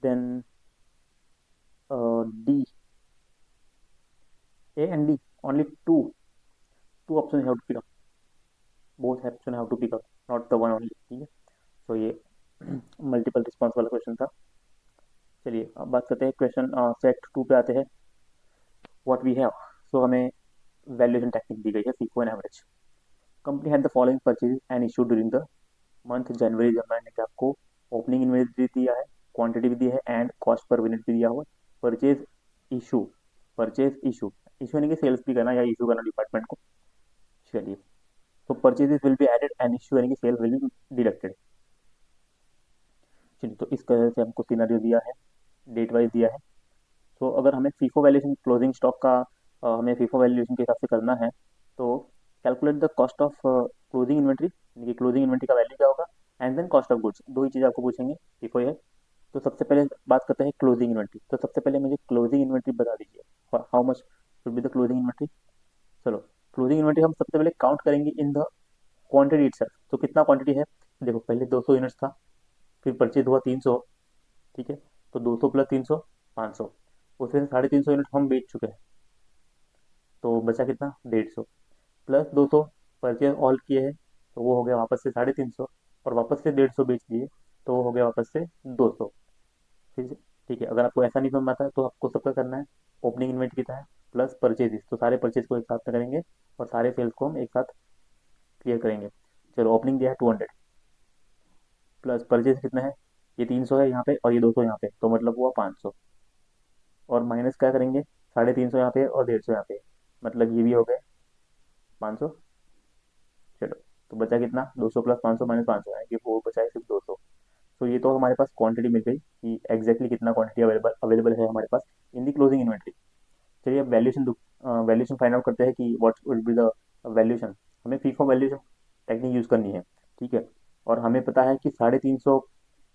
then D, A and D, only two option have to pick up, both option have to pick up, not the one only, ठीक है। तो ये मल्टीपल रिस्पॉन्स वाला क्वेश्चन था। चलिए अब बात करते हैं क्वेश्चन सेट 2 पे आते हैं। व्हाट वी हैव, सो हमें वैल्यूएशन टेक्निक दी गई है FIFO and average. Company had the following purchase and issue during the month January, जब मैंने कि आपको ओपनिंग इन्वेंटरी दिया है, क्वांटिटी भी दी है एंड कॉस्ट पर यूनिट भी दिया हुआ। Purchase issue, purchase issue, issue यानी कि सेल्स भी करना या इशू करना डिपार्टमेंट को। चलिए, तो purchases will be added and issue यानी कि सेल विल बी डिडक्टेड। चलिए, तो इस तरह से हमको सिनेरियो दिया है, डेट वाइज दिया है। तो अगर हमें फीफो वैल्यूएशन क्लोजिंग स्टॉक का हमें फीफो वैल्यूएशन के हिसाब से करना है, तो calculate the cost of closing inventory, यानी कि क्लोजिंग इन्वेंट्री का वैल्यू क्या होगा, and then cost of goods, दो ही चीज़ आपको पूछेंगे फीफो है। तो सबसे पहले बात करते हैं क्लोजिंग इन्वेंट्री। तो सबसे पहले मुझे क्लोजिंग इन्वेंट्री बता दीजिए, how much should be the closing inventory. चलो, क्लोजिंग इन्वेंट्री हम सबसे पहले काउंट करेंगे इन द क्वांटिटी इटसेल्फ। तो कितना क्वांटिटी है, देखो पहले 200 यूनिट्स था, फिर परचेज हुआ 300, ठीक है। तो 200 प्लस 300 500, उसमें से 350 यूनिट हम बेच चुके हैं, तो बचा कितना 150, प्लस 200 परचेज ऑल किए हैं, तो वो हो गया वापस से 350, और वापस से 150 बेच दिए, तो वो हो गया वापस से 200। ठीक है, ठीक है। अगर आपको ऐसा नहीं समझ में आता है तो आपको सबका करना है ओपनिंग इन्वेंट कितना है प्लस परचेजेस, तो सारे परचेज को एक साथ में करेंगे और सारे सेल्स को हम एक साथ क्लियर करेंगे। चलो, ओपनिंग दिया है 200, प्लस परचेज कितना है, ये 300 है यहाँ पे और ये 200 यहाँ पे, तो मतलब हुआ 500, और माइनस क्या करेंगे 350 यहाँ पे और 150 यहाँ पे, मतलब ये भी हो गए 500। चलो, तो बचा कितना 200 प्लस 500 माइनस 500 है कि वो बचा है सिर्फ 200। तो ये तो हमारे पास क्वांटिटी मिल गई कि एग्जैक्टली कितना क्वांटिटी अवेलेबल अवेलेबल है हमारे पास इन दी क्लोजिंग इन्वेंट्री। चलिए अब वैल्यूएशन फाइंड आउट करते हैं कि what would be the valuation. हमें फीफो वैल्यूएशन टेक्निक यूज़ करनी है, ठीक है। और हमें पता है कि 350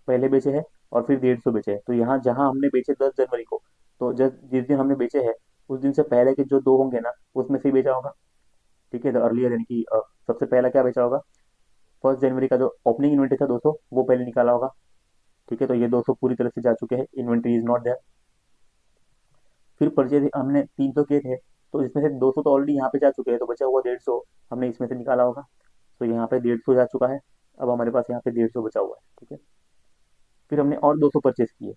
पहले बेचे हैं और फिर 150 बेचे हैं, तो यहाँ जहाँ हमने बेचे 10 जनवरी को, तो जिस दिन हमने बेचे हैं उस दिन से पहले के जो दो होंगे ना, उसमें से ही बेचा होगा, ठीक है। द अर्लियर यानी कि सबसे पहला क्या बेचा होगा, 1 जनवरी का जो ओपनिंग इन्वेंट्री था 200, वो पहले निकाला होगा, ठीक है। तो ये 200 पूरी तरह से जा चुके हैं, इन्वेंट्री इज नॉट देयर। फिर परचेज हमने 300 किए थे, तो इसमें से 200 तो ऑलरेडी यहाँ पे जा चुके हैं, तो बचा हुआ 150 हमने इसमें से निकाला होगा, तो यहाँ पे 150 जा चुका है। अब हमारे पास यहाँ पे 150 बचा हुआ है, ठीक है। फिर हमने और 200 परचेज किए,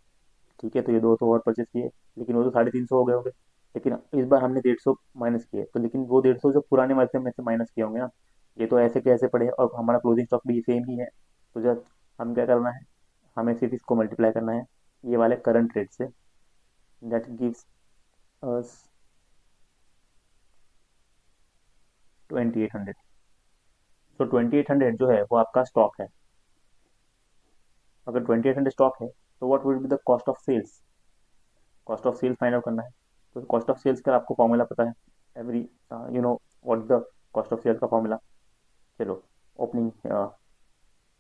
ठीक है। तो ये 200 और परचेज किए, लेकिन वो तो 350 हो गए होंगे, लेकिन इस बार हमने 150 माइनस किए, तो लेकिन वो 150 जो पुराने वर्ष में से माइनस किए होंगे ना, ये तो ऐसे के ऐसे पड़े हैं और हमारा क्लोजिंग स्टॉक भी सेम ही है। तो जब हम क्या करना है, हमें सिर्फ इसको मल्टीप्लाई करना है ये वाले करंट रेट से, दैट गिव्स अस 2800। तो 2800 जो है वो आपका स्टॉक है। अगर 2800 स्टॉक है तो what will be the cost of sales, cost of sales find out करना है। तो कॉस्ट ऑफ सेल्स का आपको फॉर्मूला पता है, every you know what the cost of sales का फॉर्मूला। चलो, opening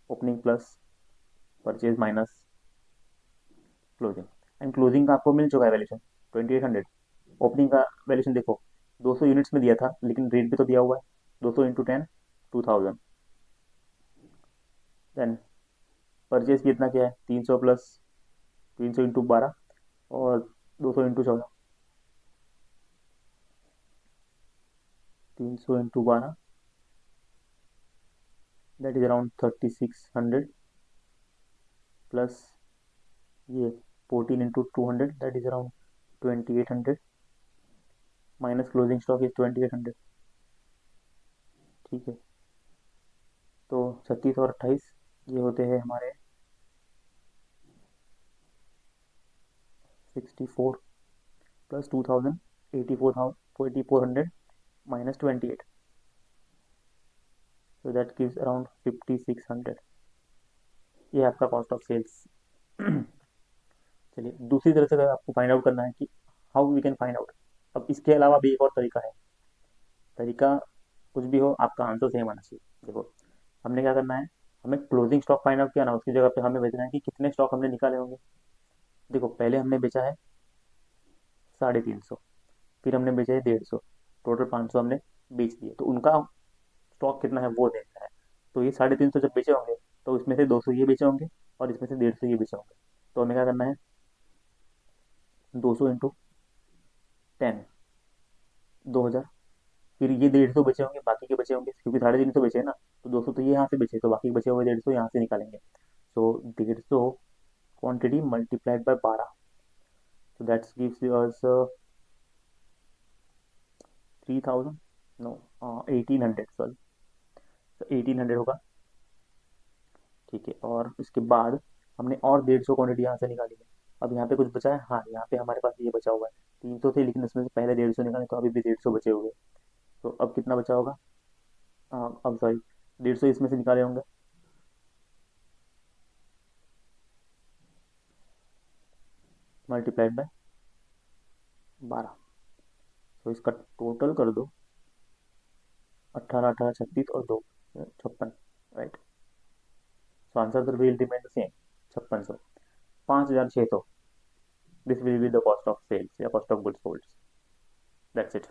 opening plus purchase minus closing, and closing का आपको मिल चुका है वैल्यूशन 2800। ओपनिंग का वैल्यूशन देखो 200 यूनिट्स में दिया था, लेकिन रेट भी तो दिया हुआ है 200 इंटू 10 2000। देन परचेज कितना क्या है 300 प्लस 300 इंटू 12 और 200 into 14, 300 into 12 that is around 3600, plus ये 14 into 200 that is around 2800, minus closing stock is 2800, ठीक है। तो 36 और 28 ये होते हैं हमारे 64, plus 2000, 8400 minus 28, so that gives around 5600. ये आपका कॉस्ट ऑफ सेल्स। चलिए दूसरी तरह से अगर आपको फाइंड आउट करना है कि how we can find out, अब इसके अलावा भी एक और तरीका है। तरीका कुछ भी हो, आपका आंसर सेम आना चाहिए। देखो हमने क्या करना है, हमें क्लोजिंग स्टॉक फाइंड आउट किया ना, उसकी जगह पे हमें बेचना है कि कितने स्टॉक हमने निकाले होंगे। देखो पहले हमने बेचा है 350, फिर हमने बेचा है 150, टोटल 500 हमने बेच दिए, तो उनका स्टॉक कितना है वो देखना है। तो ये 350 जब बेचे होंगे तो इसमें से 200 ये बेचे होंगे और इसमें से 150 ये बेचे होंगे। तो हमें क्या करना है, 200 इंटू 10, 2000, फिर ये 150 बचे होंगे, बाकी के बचे होंगे क्योंकि 350 बचे हैं ना, तो 200 तो ये यहाँ से बचे, तो बाकी बचे हुए 150 यहाँ से निकालेंगे। So 150 quantity multiplied by 12, so that gives us 3000, no 1800, sorry, तो 1800 होगा। ठीक है, और उसके बाद हमने और 150 क्वांटिटी यहाँ से निकाली है। अब यहाँ पे कुछ बचा है, हाँ यहाँ पे हमारे पास ये बचा हुआ है 300 थे, लेकिन उसमें से पहले 150 निकाले तो अभी भी 150 बचे हुए। तो अब कितना बचा होगा, अब सॉरी 150 इसमें से निकाले होंगे, मल्टीप्लाइड बाय 12, तो इसका टोटल कर दो, 18 18 36 और 2 56, right. So answer the will remain the same, 5600, 5600, this will be the cost of sales या cost of goods sold. That's it.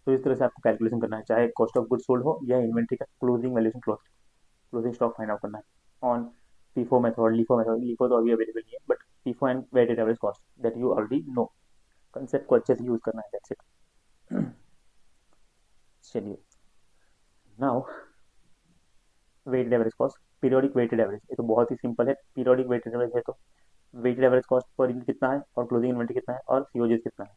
तो इस तरह से आपको कैलकुलेशन करना है, चाहे कॉस्ट ऑफ गुड्स सोल्ड हो या इन्वेंट्री का closing valuation, closing stock find out करना है ऑन FIFO मेथड, LIFO तो अभी अवेलेबल नहीं है, but FIFO and weighted average cost that you already know, concept को अच्छे से यूज करना है, दैट्स इट। चलिए now weighted average cost, periodic weighted average, ये तो बहुत ही सिंपल है। पीरियोडिक वेटेड एवरेज है तो weighted average cost per unit कितना है और क्लोजिंग इन्वेंट्री कितना है और सीओजीएस कितना है।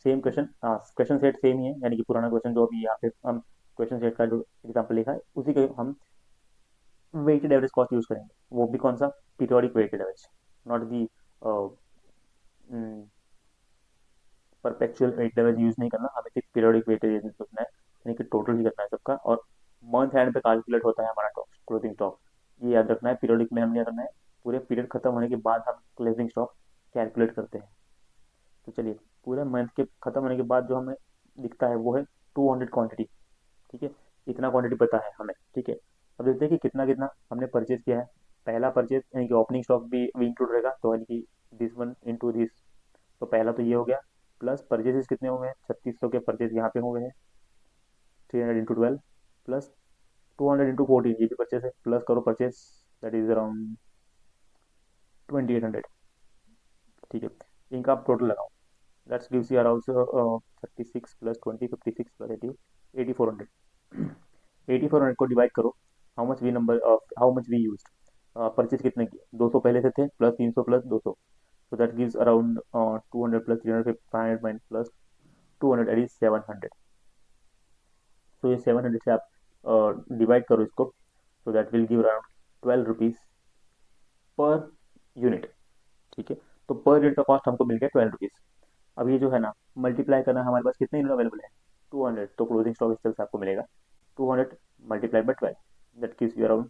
Same question, question set same ही है, यानी कि पुराना क्वेश्चन जो अभी यहाँ पे हम क्वेश्चन सेट का जो एग्जाम्पल लिखा है उसी के हम वेटेड एवरेज कॉस्ट यूज करेंगे। वो भी कौन सा, periodic weighted average, not the perpetual weighted average use नहीं करना, हमें सिर्फ पीरियोडिक वेटेड एवरेज करना है, यानी कि टोटल ही करना है सबका, और मंथ एंड पे कैलकुलेट होता है हमारा क्लोजिंग स्टॉक, ये याद रखना है। पीरियोडिक में हमने क्या करना है, पूरे पीरियड खत्म होने के बाद हम क्लोजिंग स्टॉक कैलकुलेट करते हैं। तो चलिए पूरे मंथ के खत्म होने के बाद जो हमें दिखता है वो है 200 क्वांटिटी, ठीक है, इतना क्वांटिटी पता है हमें, ठीक है। अब देखते हैं कि कितना कितना हमने परचेज किया है। पहला परचेज यानी कि ओपनिंग स्टॉक भी इंक्लूड रहेगा, तो यानी कि दिस वन इंटू दिस, तो पहला तो ये हो गया, प्लस परचेजेस कितने हुए हैं, 3600 के परचेज यहाँ पे हुए हैं, 300 इंटू 12 प्लस 200 इंटू 14, ये भी परचेज है, प्लस करो परचेज, दैट इज अराउंड 2800, ठीक है। इनका आप टोटल लगाओ, that's gives you around 36 plus 20, 56 plus 80, 8400। 8400 को डिवाइड करो, how much we number how much we use, purchase कितने किए, 200 पहले से थे, plus 300 plus 200, so that gives around 200 plus 300, 500 plus 200, that is 700। तो ये 700 से आप डिवाइड करो इसको, so that will give around 12 rupees per unit, ठीक है। तो पर यूनिट का कॉस्ट हमको मिल गया 12 रुपीज। अब ये जो है ना, मल्टीप्लाई करना, हमारे पास कितने यूनिट अवेलेबल है, 200, तो क्लोजिंग स्टॉक इस तरह से आपको मिलेगा 200 multiply by 12, that gives you around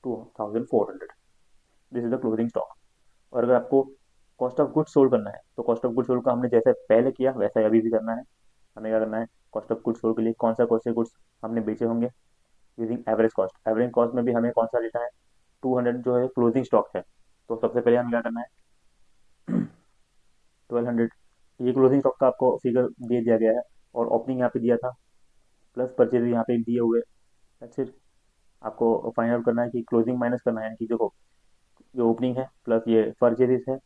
2400, this is the closing stock. और अगर आपको कॉस्ट ऑफ गुड्स सोल्ड करना है, तो कॉस्ट ऑफ गुड्स सोल्ड का हमने जैसे पहले किया वैसा ही अभी भी करना है। हमें क्या करना है, कॉस्ट ऑफ गुड्स सोल्ड के लिए कौन सा कॉस्ट से गुड्स हमने बेचे होंगे, using average cost. Average cost में भी हमें कौन सा लेना है, 200 जो है क्लोजिंग स्टॉक है, तो सबसे पहले हमें क्या करना है, 1200, ये क्लोजिंग स्टॉक का आपको फिगर दे दिया गया है, और ओपनिंग यहाँ पे दिया था, प्लस परचेज यहाँ पे दिए हुए, फिर आपको फाइंड आउट करना है कि क्लोजिंग माइनस करना है, कि देखो ये ओपनिंग है प्लस ये परचेजेस है,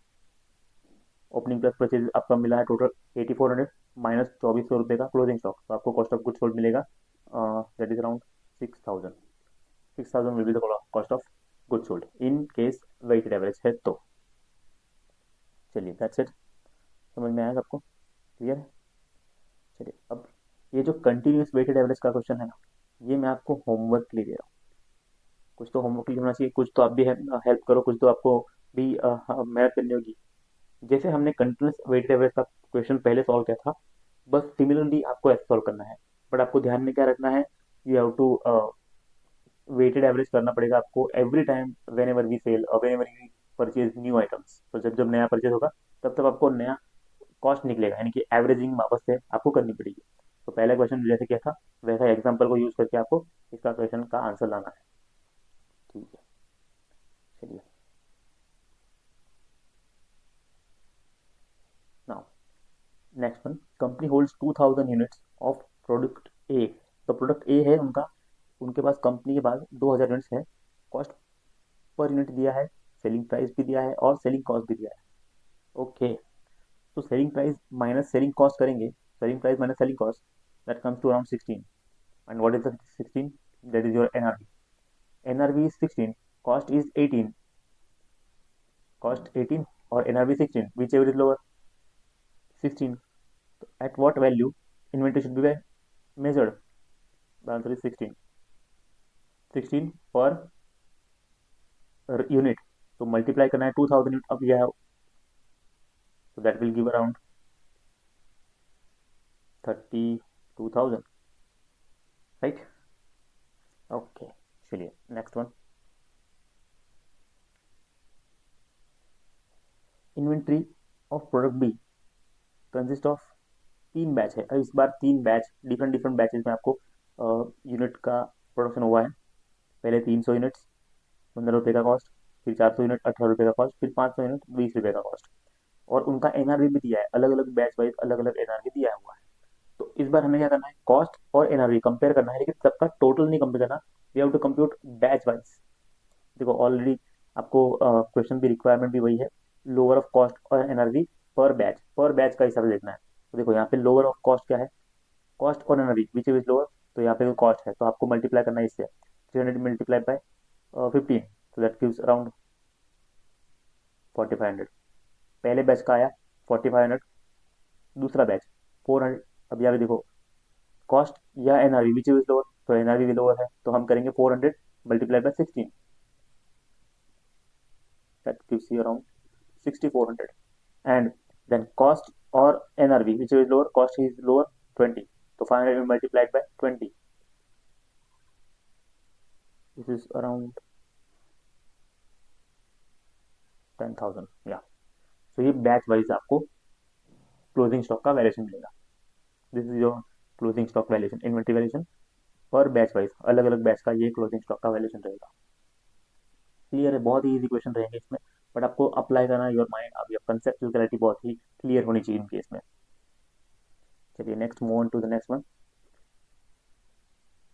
ओपनिंग प्लस परचेज आपका मिला है टोटल 8400 माइनस 2400 रुपये का क्लोजिंग स्टॉक, तो आपको कॉस्ट ऑफ गुड सोल्ड मिलेगा, that is around 6000, 6000 will be the cost of good sold in case weighted average है तो। चलिए दैट्स इट, समझ में आया सबको, क्लियर है। चलिए अब ये जो कंटिन्यूस वेटेड एवरेज का क्वेश्चन है ना, ये मैं आपको होमवर्क के लिए दे रहा हूँ, कुछ तो होमवर्क के लिए होना चाहिए, कुछ तो आप भी हेल्प करो, कुछ तो आपको भी मेहनत करनी होगी। जैसे हमने कंटिन्यूस वेटेड एवरेज का क्वेश्चन पहले सॉल्व किया था, बस सिमिलरली आपको ऐसे सॉल्व करना है। बट आपको ध्यान में क्या रखना है, you have to weighted average करना पड़ेगा आपको every time whenever we sell और whenever we purchase new items. तो जब जब नया परचेज होगा तब तब आपको नया कॉस्ट निकलेगा, यानी कि एवरेजिंग वापस से आपको करनी पड़ेगी। तो पहला क्वेश्चन जैसे किया था वैसा एग्जाम्पल को यूज करके आपको इसका क्वेश्चन का आंसर लाना है। ठीक है, चलिए now next one. Company holds 2000 units of product ए। तो प्रोडक्ट ए है उनका, उनके पास कंपनी के पास 2000 यूनिट्स है। कॉस्ट पर यूनिट दिया है, सेलिंग प्राइस भी दिया है और सेलिंग कॉस्ट भी दिया है। ओके, तो selling price minus selling cost करेंगे, selling price minus selling cost, that comes to around 16। And what is the 16? That is your NRV. NRV is 16, cost is 18, cost 18 और NRV 16, which ever is lower? 16। At what value inventory should be measured? The answer is 16, 16 per unit। तो multiply करना है 2000 unit, अब यह तो that will give around 32,000, right? Okay, चलिए next one. Inventory of product be consist of 3 batch है। अब इस बार 3 बैच, डिफरेंट डिफरेंट बैचेस में आपको यूनिट का प्रोडक्शन हुआ है। पहले 300 यूनिट्स 15 रुपये का कॉस्ट, फिर 400 यूनिट 18 रुपये का कॉस्ट, फिर 500 यूनिट 20 रुपये का कॉस्ट। और उनका एनआरवी भी दिया है, अलग अलग बैच वाइज अलग अलग एनआरवी दिया हुआ है। तो इस बार हमें क्या करना है, कॉस्ट और एनआरवी कंपेयर करना है, लेकिन सबका टोटल नहीं कंपेयर करना। We have to compute batch wise. देखो ऑलरेडी आपको क्वेश्चन भी रिक्वायरमेंट भी वही है, लोअर ऑफ कॉस्ट और एनआरवी पर बैच का हिसाब से देखना है। तो देखो यहाँ पे लोअर ऑफ कॉस्ट क्या है, कॉस्ट और एनआरवी विच इज लोअर। तो यहाँ पे कॉस्ट है तो आपको मल्टीप्लाई करना है इससे, 300 मल्टीप्लाई बाय 15, तो दैट गिव्स अराउंड 4500। पहले बैच का आया 4500, दूसरा बैच 400। अब यहाँ पे देखो कॉस्ट या एनआरवी विच इज लोअर, तो एनआरवी भी लोअर है तो हम करेंगे 400 multiply by 16, that gives you around 6400। And then cost और NRV which is lower, cost is lower 20, तो 500 multiplied by 20, this is around 10,000 या। तो ये बैच वाइज आपको क्लोजिंग स्टॉक का वैल्यूएशन मिलेगा। This is your closing stock valuation, inventory valuation और batch wise अलग अलग बैच का ये क्लोजिंग स्टॉक का वैल्यूएशन रहेगा। क्लियर है? बहुत ही इजी क्वेश्चन रहेंगे इसमें, बट आपको अप्लाई करना योर माइंड, अब योर कंसेप्चुअल क्लैरिटी बहुत ही क्लियर होनी चाहिए इनके इसमें। चलिए next, move on to the next one.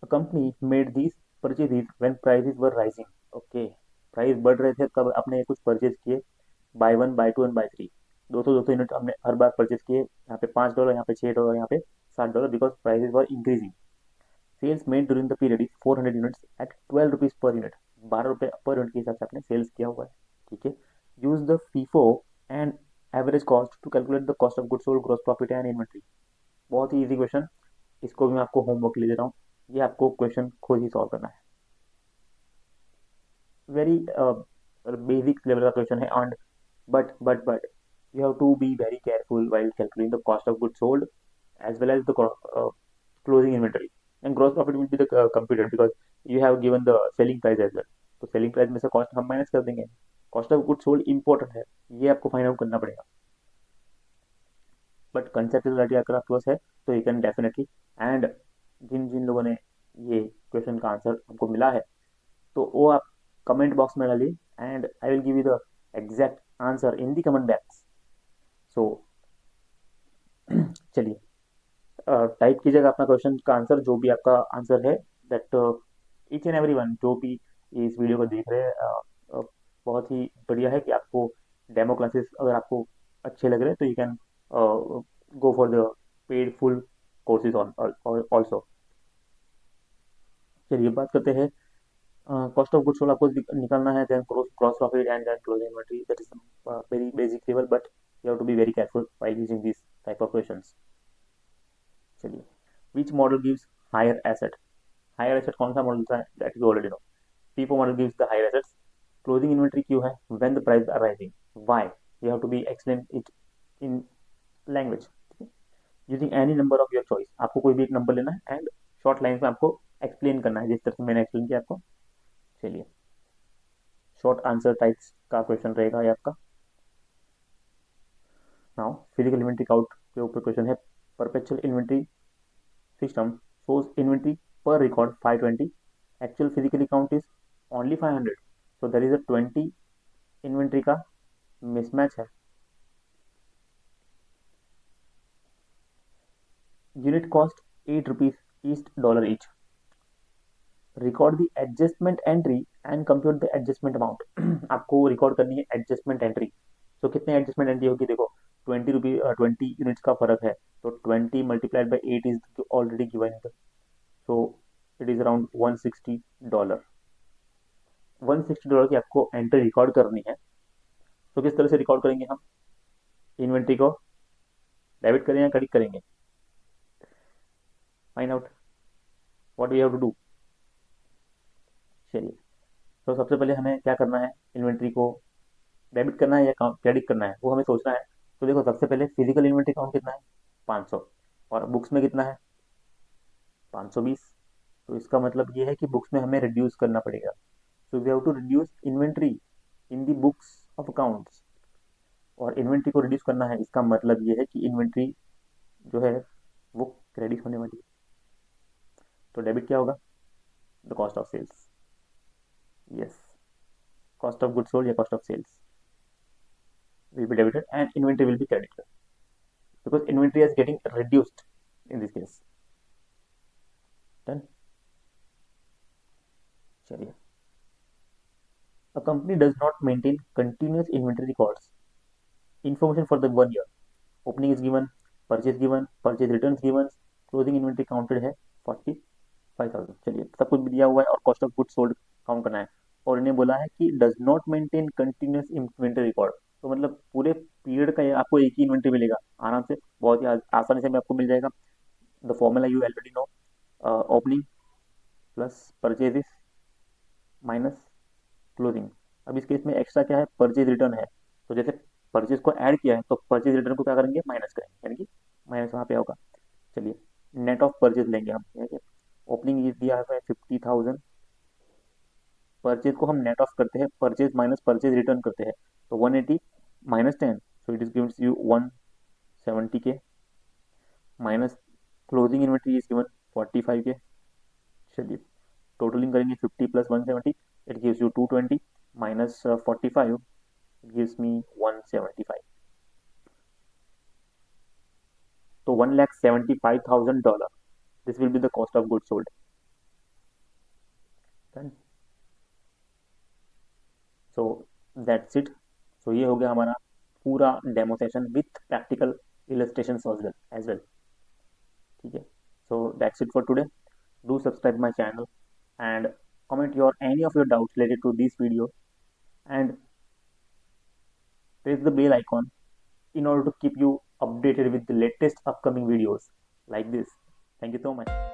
A company made these purchases when prices were rising. Okay, price बढ़ रहे थे तब आपने कुछ परचेज किए, buy 1 buy 2 and buy 3, 200 unit हमने हर बार परचेज किए। यहाँ पे $5, यहाँ पे $6, यहाँ पे $7, because prices were increasing. Sales made during the period is 400 units at 12 rupees per unit. 12 रुपये पर यूनिट के हिसाब से आपने सेल्स किया हुआ है, ठीक है। Use the FIFO and average cost to calculate the cost of goods sold, gross profit and inventory. बहुत ही इजी क्वेश्चन, इसको भी मैं आपको होमवर्क ले दे रहा हूँ, ये आपको क्वेश्चन खुद ही सॉल्व करना है। वेरी बेसिक लेवल का क्वेश्चन है, and but you have to be very careful while calculating the cost of goods sold as well as the closing inventory, and gross profit will be the computed because you have given the selling price as well। तो selling price में से cost हम minus कर देंगे। Cost of goods sold important है, ये आपको find out करना पड़ेगा। बट कंसेप्चुअल क्लैरिटी अगर आपके पास है तो यू कैन डेफिनेटली। एंड जिन जिन लोगों ने ये क्वेश्चन का आंसर हमको मिला है तो वो आप कमेंट बॉक्स में डालिए, and I will give you the exact answer in the comment box. So चलिए टाइप कीजिएगा अपना क्वेश्चन का आंसर, जो भी आपका आंसर है, that each and every one जो भी इस वीडियो को देख रहे हैं, बहुत ही बढ़िया है कि आपको डेमो क्लासेस अगर आपको अच्छे लग रहे हैं तो you can go for the paid full courses on also. चलिए बात करते हैं कॉस्ट ऑफ गुड्स सोल्ड आपको निकालना है, then gross profit and then closing inventory. That is very basic level, but you have to be very careful while using this type of questions. चलिए, which model gives higher asset? Higher asset कौन सा model होता है, that you already know. FIFO model gives the higher assets. Closing inventory क्यों है? When the price are rising. Why? You have to be explain it in language, using any number of your choice. आपको कोई भी एक number लेना है and short line में आपको एक्सप्लेन करना है, जिस तरह से मैंने एक्सप्लेन किया आपको। चलिए, शॉर्ट आंसर टाइप्स का क्वेश्चन रहेगा ये आपका। नाउ फिजिकल इन्वेंट्री काउंट के ऊपर क्वेश्चन है। Perpetual inventory system shows inventory per record 520, actual physically count is only 500, so there is a 20 inventory का मिसमैच है। Unit cost 8 rupees east dollar each. Record the adjustment entry and compute the adjustment amount. आपको record करनी है adjustment entry. तो कितने adjustment entry होगी, देखो 20 units का फर्क है, तो 20 multiplied by 8 is already given, so it is around $160। $160 की आपको एंट्री रिकॉर्ड करनी है। तो किस तरह से रिकॉर्ड करेंगे हम, इन्वेंट्री को डेबिट करें या क्रेडिट करेंगे, find out what we have to do. चलिए, तो सबसे पहले हमें क्या करना है, इन्वेंट्री को डेबिट करना है या क्रेडिट करना है, वो हमें सोचना है। तो देखो, सबसे पहले फिजिकल इन्वेंट्री काउंट कितना है, 500, और बुक्स में कितना है, 520। तो इसका मतलब ये है कि बुक्स में हमें रिड्यूस करना पड़ेगा। So we have to reduce inventory in the books of accounts, और इन्वेंट्री को रिड्यूस करना है, इसका मतलब ये है कि इन्वेंट्री जो है वो क्रेडिट होने वाली है। तो डेबिट क्या होगा, the cost of sales, yes, cost of goods sold या cost of sales will be debited and inventory will be credited because inventory is getting reduced in this case. Done. चलिए, a company does not maintain continuous inventory records. Information for the 1 year. Opening is given, purchase returns given, closing inventory counted है 45,000। चलिए, सब कुछ भी दिया हुआ है और cost of goods sold count करना है, और इन्हें बोला है कि does not maintain continuous inventory record. तो मतलब पूरे पीरियड का आपको एक ही इन्वेंटरी मिलेगा आराम से, बहुत ही आसानी से आपको मिल जाएगा। The formula you already no, opening plus purchases minus closing. अब इस केस में एक्स्ट्रा क्या है, परचेज रिटर्न है, तो जैसे परचेज को ऐड किया है तो परचेज रिटर्न को क्या करेंगे, माइनस करेंगे, यानी कि माइनस वहाँ पे होगा। चलिए, नेट ऑफ परचेज लेंगे हम, ठीक है। ओपनिंग दिया है 50,000, परचेज को हम नेट ऑफ करते हैं, परचेज माइनस परचेज रिटर्न करते हैं, तो 180 minus 10, so it is gives you 170 K, minus closing inventory is given 45 K. चलिए, टोटलिंग करेंगे 50 plus 170, it gives you 220 minus 45, it gives me 175। तो $175,000, this will be the cost of goods sold. So that's it. So ये हो गया हमारा पूरा demo session with practical illustration as well, ठीक है। So that's it for today. Do subscribe my channel and comment your any of your doubts related to this video, and press the bell icon in order to keep you updated with the latest upcoming videos like this. Thank you so much.